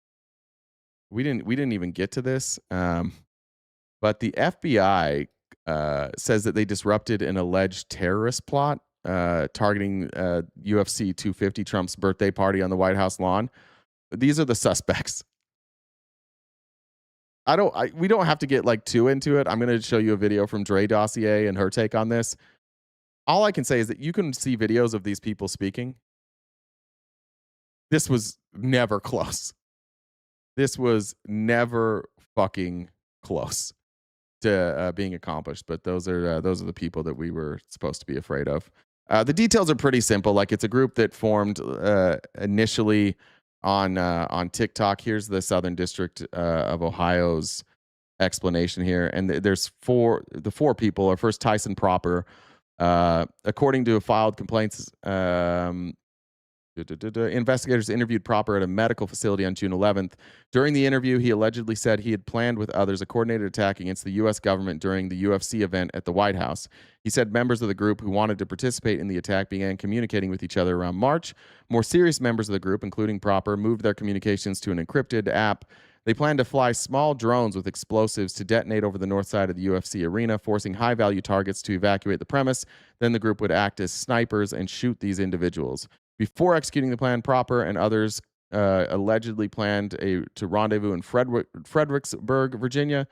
We didn't even get to this. But the FBI says that they disrupted an alleged terrorist plot targeting UFC 250, Trump's birthday party on the White House lawn. These are the suspects. We don't have to get like too into it. I'm going to show you a video from Dre Dossier and her take on this. All I can say is that you can see videos of these people speaking. This was never close. This was never fucking close to being accomplished. But those are the people that we were supposed to be afraid of. The details are pretty simple. Like, it's a group that formed initially on TikTok. Here's the Southern District of Ohio's explanation here, and there's the four people are first Tyson Proper, according to filed complaints. Investigators interviewed Proper at a medical facility on June 11th. During the interview, he allegedly said he had planned with others a coordinated attack against the U.S. government during the UFC event at the White House. He said members of the group who wanted to participate in the attack began communicating with each other around March. More serious members of the group, including Proper, moved their communications to an encrypted app. They planned to fly small drones with explosives to detonate over the north side of the UFC arena, forcing high-value targets to evacuate the premise. Then the group would act as snipers and shoot these individuals. Before executing the plan, Proper and others allegedly planned to rendezvous in Fredericksburg, Virginia.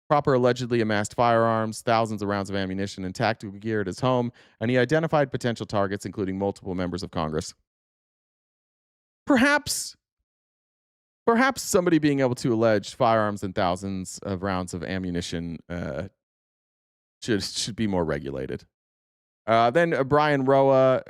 Proper allegedly amassed firearms, thousands of rounds of ammunition, and tactical gear at his home, and he identified potential targets, including multiple members of Congress. Perhaps somebody being able to allege firearms and thousands of rounds of ammunition should be more regulated. Then Brian Roa.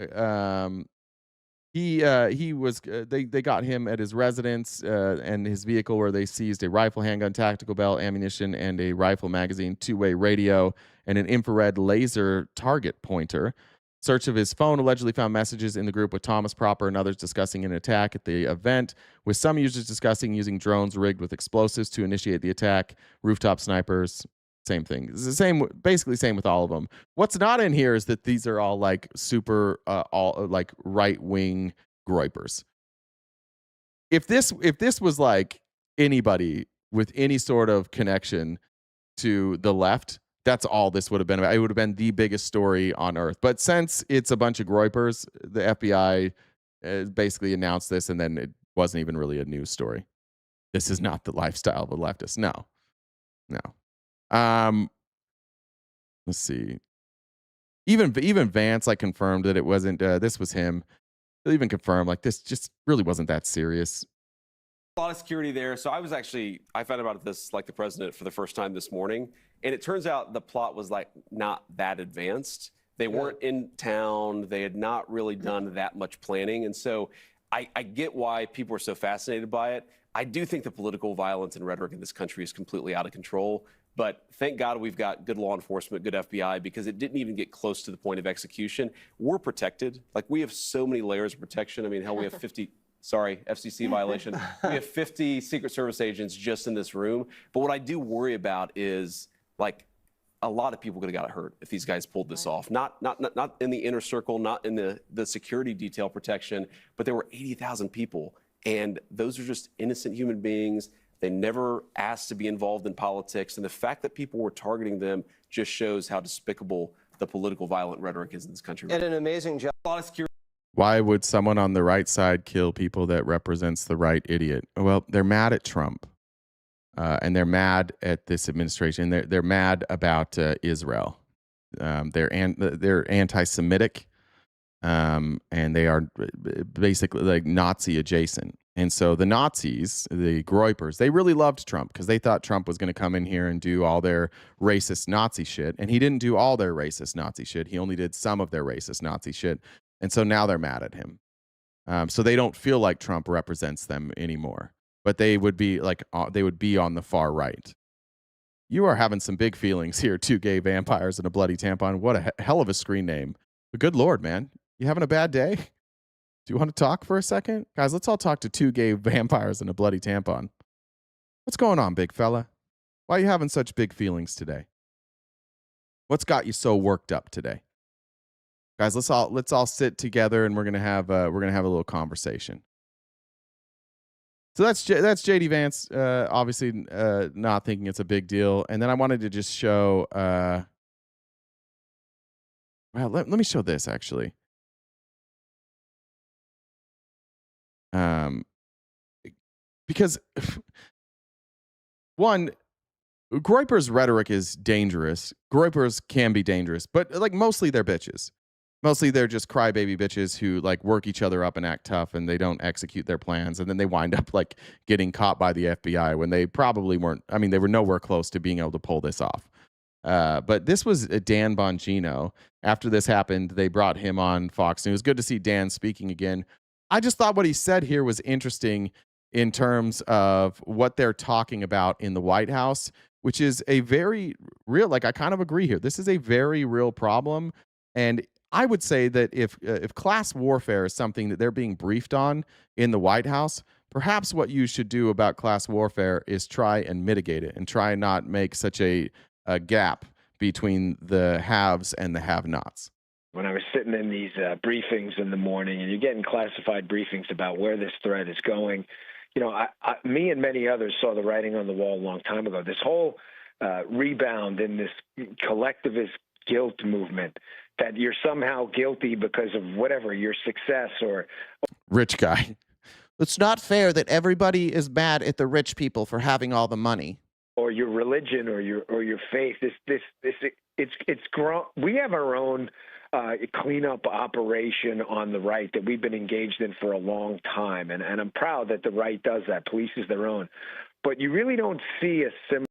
He was they got him at his residence and his vehicle, where they seized a rifle, handgun, tactical belt, ammunition, and a rifle magazine, two-way radio, and an infrared laser target pointer. Search of his phone allegedly found messages in the group with Thomas Proper and others discussing an attack at the event, with some users discussing using drones rigged with explosives to initiate the attack. Rooftop snipers, same thing. It's the same, basically same with all of them. What's not in here is that these are all like super, all like right-wing groypers. If this was like anybody with any sort of connection to the left, that's all this would have been about. It would have been the biggest story on earth. But since it's a bunch of groypers, the FBI basically announced this, and then it wasn't even really a news story. This is not the lifestyle of a leftist. No. Let's see. Even Vance like confirmed that it wasn't. This was him. He'll even confirm like this just really wasn't that serious. A lot of security there. So I found about this like the president for the first time this morning, and it turns out the plot was like not that advanced. They weren't in town. They had not really done that much planning, and so I get why people are so fascinated by it. I do think the political violence and rhetoric in this country is completely out of control. But thank God we've got good law enforcement, good FBI, because it didn't even get close to the point of execution. We're protected. Like, we have so many layers of protection. I mean, hell, we have 50, sorry, FCC violation. We have 50 Secret Service agents just in this room. But what I do worry about is, like, a lot of people could have got hurt if these guys pulled this off. Not in the inner circle, not in the security detail protection, but there were 80,000 people. And those are just innocent human beings. They never asked to be involved in politics. And the fact that people were targeting them just shows how despicable the political violent rhetoric is in this country. Did an amazing job. A lot of security. Why would someone on the right side kill people that represents the right idiot? Well, they're mad at Trump. And they're mad at this administration. They're mad about Israel. They're anti-Semitic. And they are basically like Nazi adjacent. And so the Nazis, the Groypers, they really loved Trump because they thought Trump was going to come in here and do all their racist Nazi shit. And he didn't do all their racist Nazi shit. He only did some of their racist Nazi shit. And so now they're mad at him. So they don't feel like Trump represents them anymore. But they would be like, they would be on the far right. You are having some big feelings here, two gay vampires and a bloody tampon. What a hell of a screen name. But good Lord, man. You having a bad day? Do you want to talk for a second? Guys, let's all talk to two gay vampires and a bloody tampon. What's going on, big fella? Why are you having such big feelings today? What's got you so worked up today? Guys, let's all sit together and we're gonna have a little conversation. So that's JD Vance, obviously not thinking it's a big deal. And then I wanted to just show, well, let me show this actually. Because one, Groyper's rhetoric is dangerous. Groypers can be dangerous, but like mostly they're bitches. Mostly they're just crybaby bitches who like work each other up and act tough and they don't execute their plans. And then they wind up like getting caught by the FBI when they probably weren't. I mean, they were nowhere close to being able to pull this off. But this was Dan Bongino. After this happened, they brought him on Fox News. Good to see Dan speaking again. I just thought what he said here was interesting in terms of what they're talking about in the White House, which is a very real, like I kind of agree here. This is a very real problem. And I would say that if class warfare is something that they're being briefed on in the White House, perhaps what you should do about class warfare is try and mitigate it and try and not make such a gap between the haves and the have-nots. When I was sitting in these briefings in the morning, and you're getting classified briefings about where this threat is going, you know, me and many others saw the writing on the wall a long time ago. This whole rebound in this collectivist guilt movement, that you're somehow guilty because of whatever, your success or... Rich guy. It's not fair that everybody is mad at the rich people for having all the money. Or your religion or your faith. It's grown. We have our own cleanup operation on the right that we've been engaged in for a long time. And I'm proud that the right does that, polices their own. But you really don't see a similar...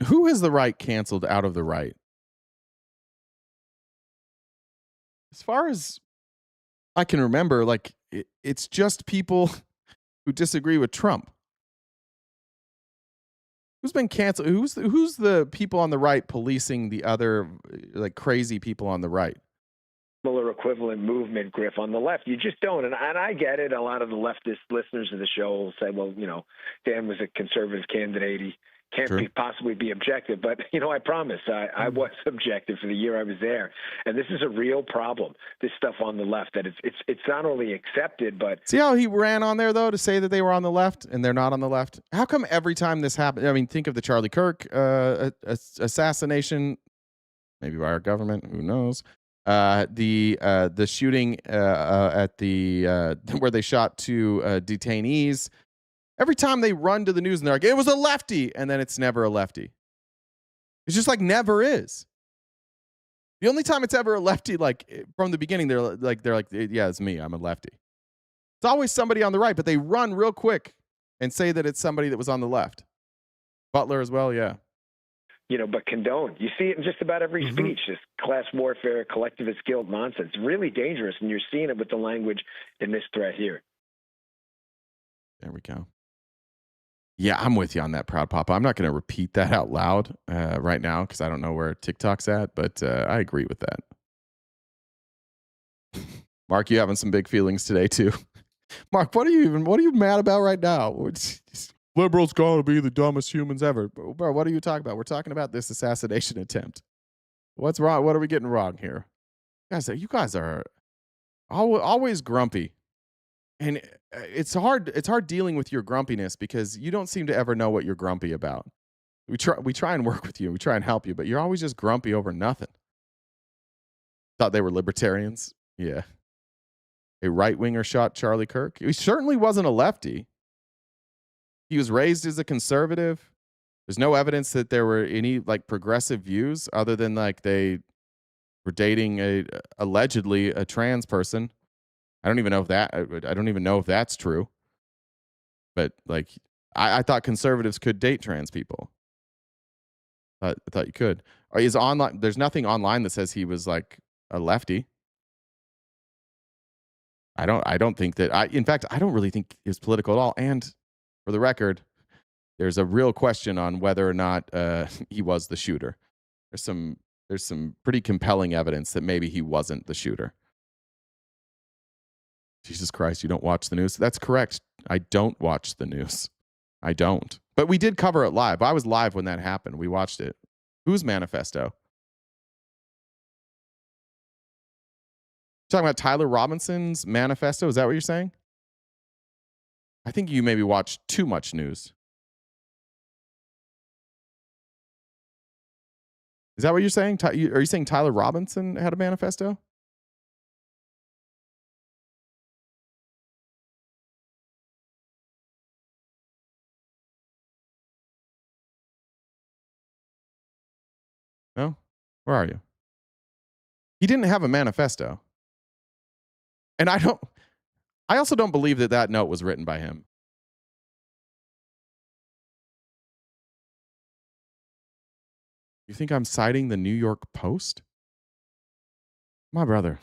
Who has the right canceled out of the right? As far as I can remember, like it's just people who disagree with Trump. Who's been canceled? Who's the people on the right policing the other like crazy people on the right? Similar equivalent movement, Griff, on the left. You just don't. And I get it. A lot of the leftist listeners of the show will say, well, you know, Dan was a conservative candidate. He can't possibly be objective. But, you know, I promise I was objective for the year I was there. And this is a real problem, this stuff on the left, that it's not only accepted, but... See how he ran on there, though, to say that they were on the left and they're not on the left? How come every time this happens... I mean, think of the Charlie Kirk assassination, maybe by our government, who knows? The shooting at the where they shot two detainees. Every time they run to the news and they're like, it was a lefty, and then it's never a lefty. It's just like never is. The only time it's ever a lefty, like from the beginning, they're like, yeah, it's me, I'm a lefty. It's always somebody on the right, but they run real quick and say that it's somebody that was on the left. Butler as well, yeah. You know, but condone. You see it in just about every speech, this class warfare, collectivist guilt nonsense. It's really dangerous, and you're seeing it with the language in this threat here. There we go. Yeah, I'm with you on that, Proud Papa. I'm not going to repeat that out loud right now because I don't know where TikTok's at, but I agree with that. Mark, you having some big feelings today too. Mark, what are you mad about right now? Liberals gotta be the dumbest humans ever. Bro, what are you talking about? We're talking about this assassination attempt. What's wrong? What are we getting wrong here? Guys, you guys are always grumpy. And it's hard dealing with your grumpiness because you don't seem to ever know what you're grumpy about. We try and work with you. We try and help you, but you're always just grumpy over nothing. Thought they were libertarians. Yeah. A right-winger shot Charlie Kirk. He certainly wasn't a lefty. He was raised as a conservative. There's no evidence that there were any like progressive views other than like they were dating allegedly a trans person. I don't even know if that's true. But like, I thought conservatives could date trans people. I thought you could. Or is online? There's nothing online that says he was like a lefty. I don't think that. In fact, I don't really think he was political at all. And for the record, there's a real question on whether or not he was the shooter. There's some pretty compelling evidence that maybe he wasn't the shooter. Jesus Christ, you don't watch the news? That's correct. I don't watch the news. I don't. But we did cover it live. I was live when that happened. We watched it. Whose manifesto? Talking about Tyler Robinson's manifesto? Is that what you're saying? I think you maybe watch too much news. Is that what you're saying? Are you saying Tyler Robinson had a manifesto? No? Where are you? He didn't have a manifesto. And I also don't believe that note was written by him. You think I'm citing the New York Post? My brother,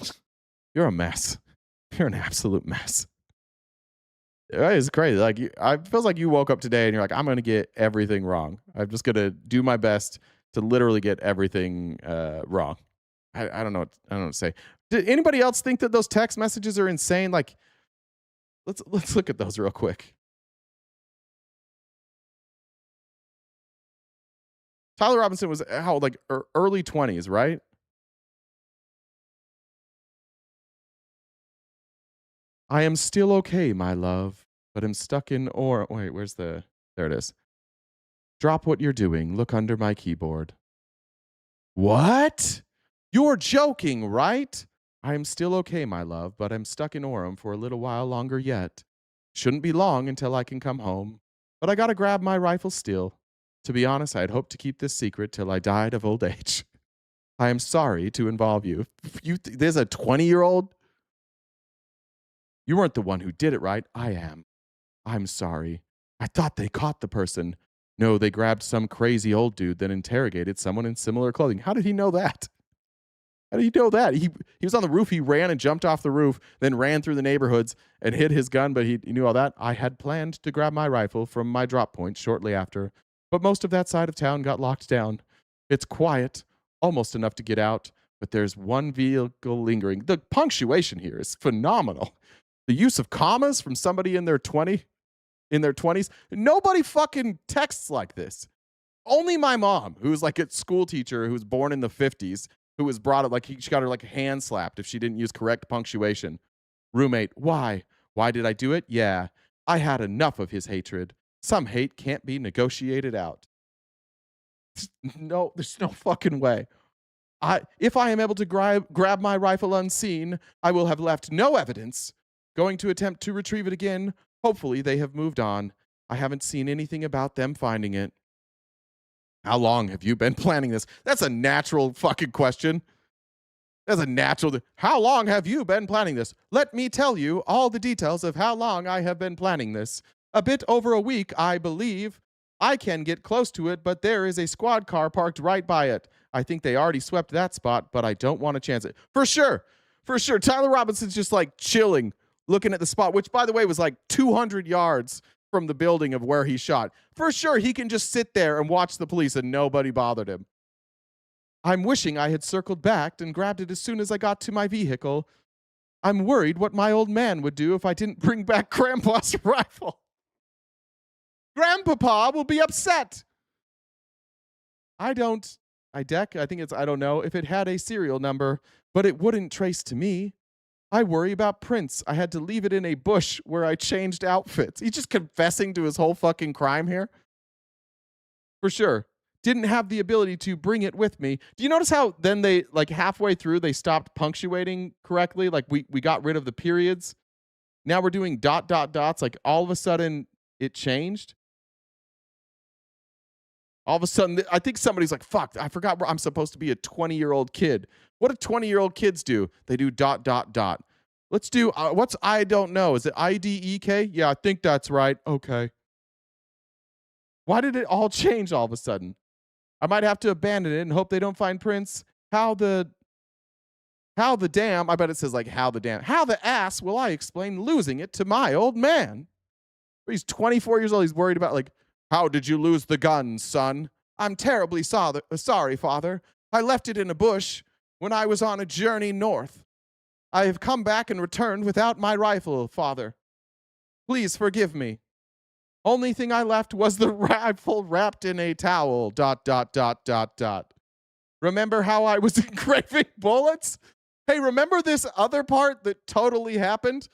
you're a mess. You're an absolute mess. It's crazy. Like, it feels like you woke up today and you're like, I'm going to get everything wrong. I'm just going to do my best to literally get everything wrong. I don't know what to say. Did anybody else think that those text messages are insane? Like, let's look at those real quick. Tyler Robinson was how old? Like early 20s, right? I am still okay, my love, but I'm stuck in wait, where's there it is. Drop what you're doing. Look under my keyboard. What? You're joking, right? I am still okay, my love, but I'm stuck in Orem for a little while longer yet. Shouldn't be long until I can come home, but I gotta grab my rifle still. To be honest, I had hoped to keep this secret till I died of old age. I am sorry to involve you. There's a 20-year-old? You weren't the one who did it, right? I am. I'm sorry. I thought they caught the person. No, they grabbed some crazy old dude, then interrogated someone in similar clothing. How did he know that? How did he know that? He was on the roof. He ran and jumped off the roof, then ran through the neighborhoods and hid his gun, but he knew all that. I had planned to grab my rifle from my drop point shortly after, but most of that side of town got locked down. It's quiet, almost enough to get out, but there's one vehicle lingering. The punctuation here is phenomenal. The use of commas from somebody in their 20s. Nobody fucking texts like this. Only my mom, who's like a school teacher who was born in the 50s, who was brought up like she got her like hand slapped if she didn't use correct punctuation. Roommate, why? Why did I do it? Yeah, I had enough of his hatred. Some hate can't be negotiated out. No, there's no fucking way. If I am able to grab my rifle unseen, I will have left no evidence. Going to attempt to retrieve it again. Hopefully they have moved on. I haven't seen anything about them finding it. How long have you been planning this? That's a natural fucking question. That's a natural. How long have you been planning this? Let me tell you all the details of how long I have been planning this. A bit over a week, I believe. I can get close to it, but there is a squad car parked right by it. I think they already swept that spot, but I don't want to chance it. For sure. For sure. Tyler Robinson's just like chilling, looking at the spot, which, by the way, was like 200 yards from the building of where he shot. For sure, he can just sit there and watch the police and nobody bothered him. I'm wishing I had circled back and grabbed it as soon as I got to my vehicle. I'm worried what my old man would do if I didn't bring back Grandpa's rifle. Grandpapa will be upset. I don't know if it had a serial number, but it wouldn't trace to me. I worry about Prince. I had to leave it in a bush where I changed outfits. He's just confessing to his whole fucking crime here. For sure. Didn't have the ability to bring it with me. Do you notice how then they, like halfway through, they stopped punctuating correctly? Like we got rid of the periods. Now we're doing ... Like all of a sudden it changed. All of a sudden, I think somebody's like, fuck, I forgot I'm supposed to be a 20-year-old kid. What do 20-year-old kids do? They do ... Let's do, what's I don't know? Is it IDEK? Yeah, I think that's right. Okay. Why did it all change all of a sudden? I might have to abandon it and hope they don't find Prince. How the damn, I bet it says like how the ass will I explain losing it to my old man? He's 24 years old. He's worried about like, how did you lose the gun, son? I'm terribly sorry, father. I left it in a bush when I was on a journey north. I have come back and returned without my rifle, father. Please forgive me. Only thing I left was the rifle wrapped in a towel, ... Remember how I was engraving bullets? Hey, remember this other part that totally happened?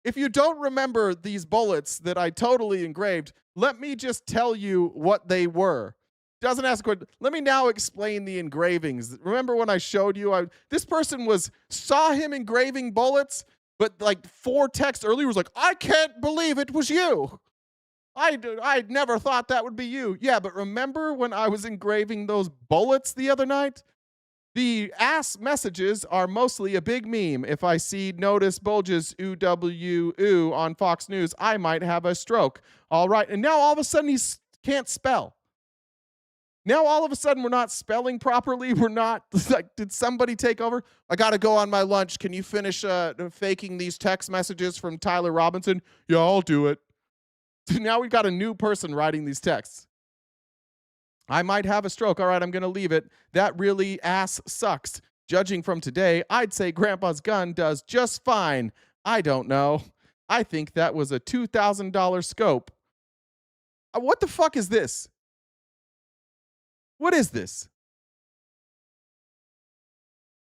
If you don't remember these bullets that I totally engraved, let me just tell you what they were. Doesn't ask what. Let me now explain the engravings. Remember when I showed you? This person saw him engraving bullets, but like 4 texts earlier was like, I can't believe it was you. I'd never thought that would be you. Yeah, but remember when I was engraving those bullets the other night? The ass messages are mostly a big meme. If I see notice bulges ooh on Fox News, I might have a stroke. All right. And now all of a sudden he can't spell. Now all of a sudden we're not spelling properly. We're not like, did somebody take over? I got to go on my lunch. Can you finish faking these text messages from Tyler Robinson? Yeah, I'll do it. Now we've got a new person writing these texts. I might have a stroke. All right, I'm going to leave it. That really ass sucks. Judging from today, I'd say Grandpa's gun does just fine. I don't know. I think that was a $2,000 scope. What the fuck is this? What is this?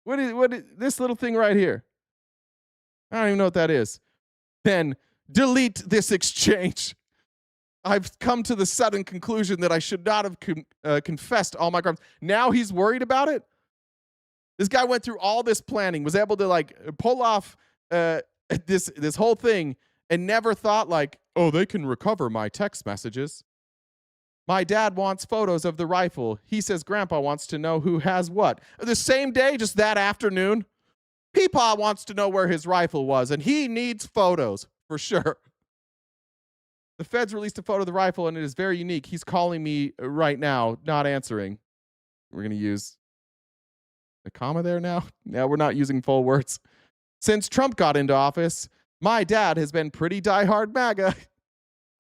What is this little thing right here? I don't even know what that is. Then delete this exchange. I've come to the sudden conclusion that I should not have confessed all my crimes. Now he's worried about it? This guy went through all this planning, was able to like pull off this whole thing and never thought like, oh, they can recover my text messages. My dad wants photos of the rifle. He says Grandpa wants to know who has what. The same day, just that afternoon, Peepaw wants to know where his rifle was, and he needs photos for sure. The feds released a photo of the rifle, and it is very unique. He's calling me right now, not answering. We're going to use a comma there now. Now we're not using full words. Since Trump got into office, my dad has been pretty diehard MAGA.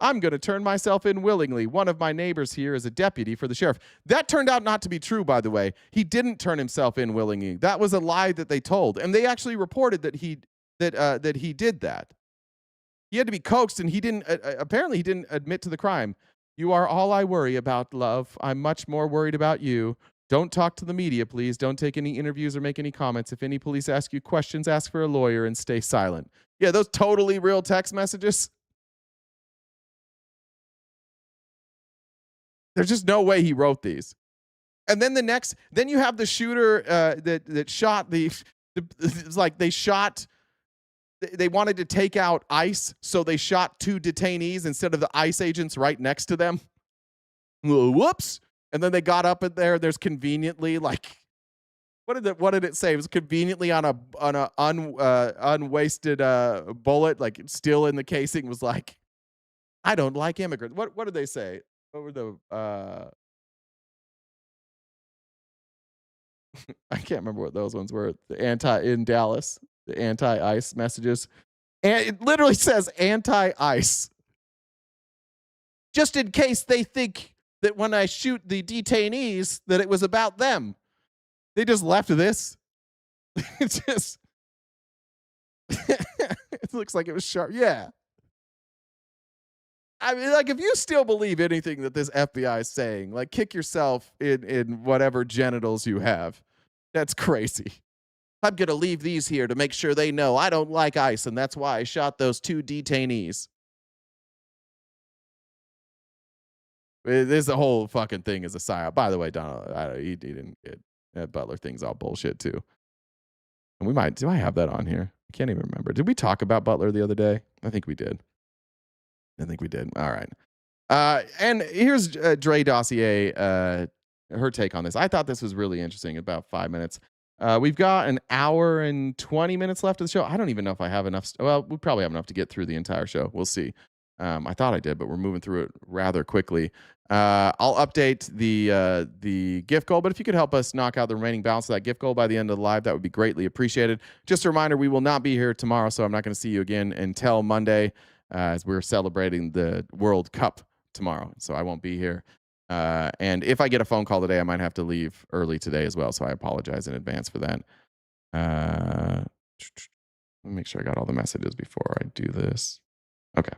I'm going to turn myself in willingly. One of my neighbors here is a deputy for the sheriff. That turned out not to be true, by the way. He didn't turn himself in willingly. That was a lie that they told. And they actually reported that he did that. He had to be coaxed, and he didn't. Apparently, he didn't admit to the crime. You are all I worry about, love. I'm much more worried about you. Don't talk to the media, please. Don't take any interviews or make any comments. If any police ask you questions, ask for a lawyer and stay silent. Yeah, those totally real text messages. There's just no way he wrote these. And then then you have the shooter that shot it's like they shot. They wanted to take out ICE, so they shot 2 detainees instead of the ICE agents right next to them. Whoops! And then they got up in there. There's conveniently like, what did it say? It was conveniently on a unwasted bullet, like still in the casing. Was like, I don't like immigrants. What did they say? What were the I can't remember what those ones were. In Dallas. The anti-ICE messages. And it literally says anti-ICE. Just in case they think that when I shoot the detainees that it was about them. They just left this. It just it looks like it was sharp. Yeah. I mean, like, if you still believe anything that this FBI is saying, like, kick yourself in whatever genitals you have. That's crazy. I'm going to leave these here to make sure they know I don't like ICE, and that's why I shot those 2 detainees. This whole fucking thing is a psyop. By the way, Donald, he didn't get that Butler thing's all bullshit, too. And do I have that on here? I can't even remember. Did we talk about Butler the other day? I think we did. All right. And here's Dre Dossier, her take on this. I thought this was really interesting, about 5 minutes. We've got an hour and 20 minutes left of the show. I don't even know if I have enough. Well, we probably have enough to get through the entire show. We'll see. I thought I did, but we're moving through it rather quickly. I'll update the gift goal, but if you could help us knock out the remaining balance of that gift goal by the end of the live, that would be greatly appreciated. Just a reminder, we will not be here tomorrow, so I'm not going to see you again until Monday, as we're celebrating the World Cup tomorrow, so I won't be here. And if I get a phone call today, I might have to leave early today as well, so I apologize in advance for that. Let me make sure I got all the messages before I do this. Okay.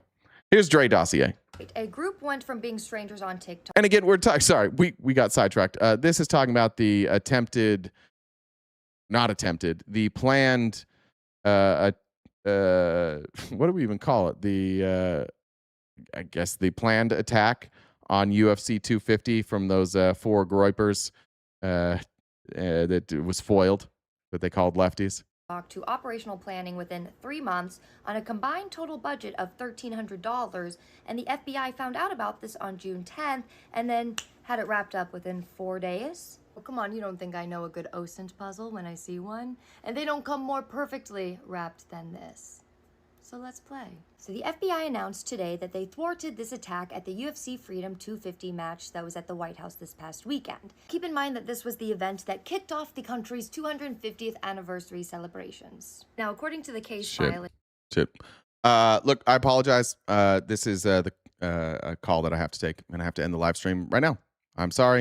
Here's Dre Dossier. A group went from being strangers on TikTok. And again, we're talking, sorry, we got sidetracked. This is talking about the the planned, what do we even call it? I guess the planned attack on UFC 250 from those 4 groypers that was foiled, that they called lefties. To operational planning within 3 months on a combined total budget of $1,300, and the FBI found out about this on June 10th and then had it wrapped up within 4 days. Well, come on, you don't think I know a good OSINT puzzle when I see one? And they don't come more perfectly wrapped than this. So let's play. So the FBI announced today that they thwarted this attack at the UFC Freedom 250 match that was at the White House this past weekend. Keep in mind that this was the event that kicked off the country's 250th anniversary celebrations. Now, according to the case filing... Look, I apologize. This is a call that I have to take, and I have to end the live stream right now. I'm sorry.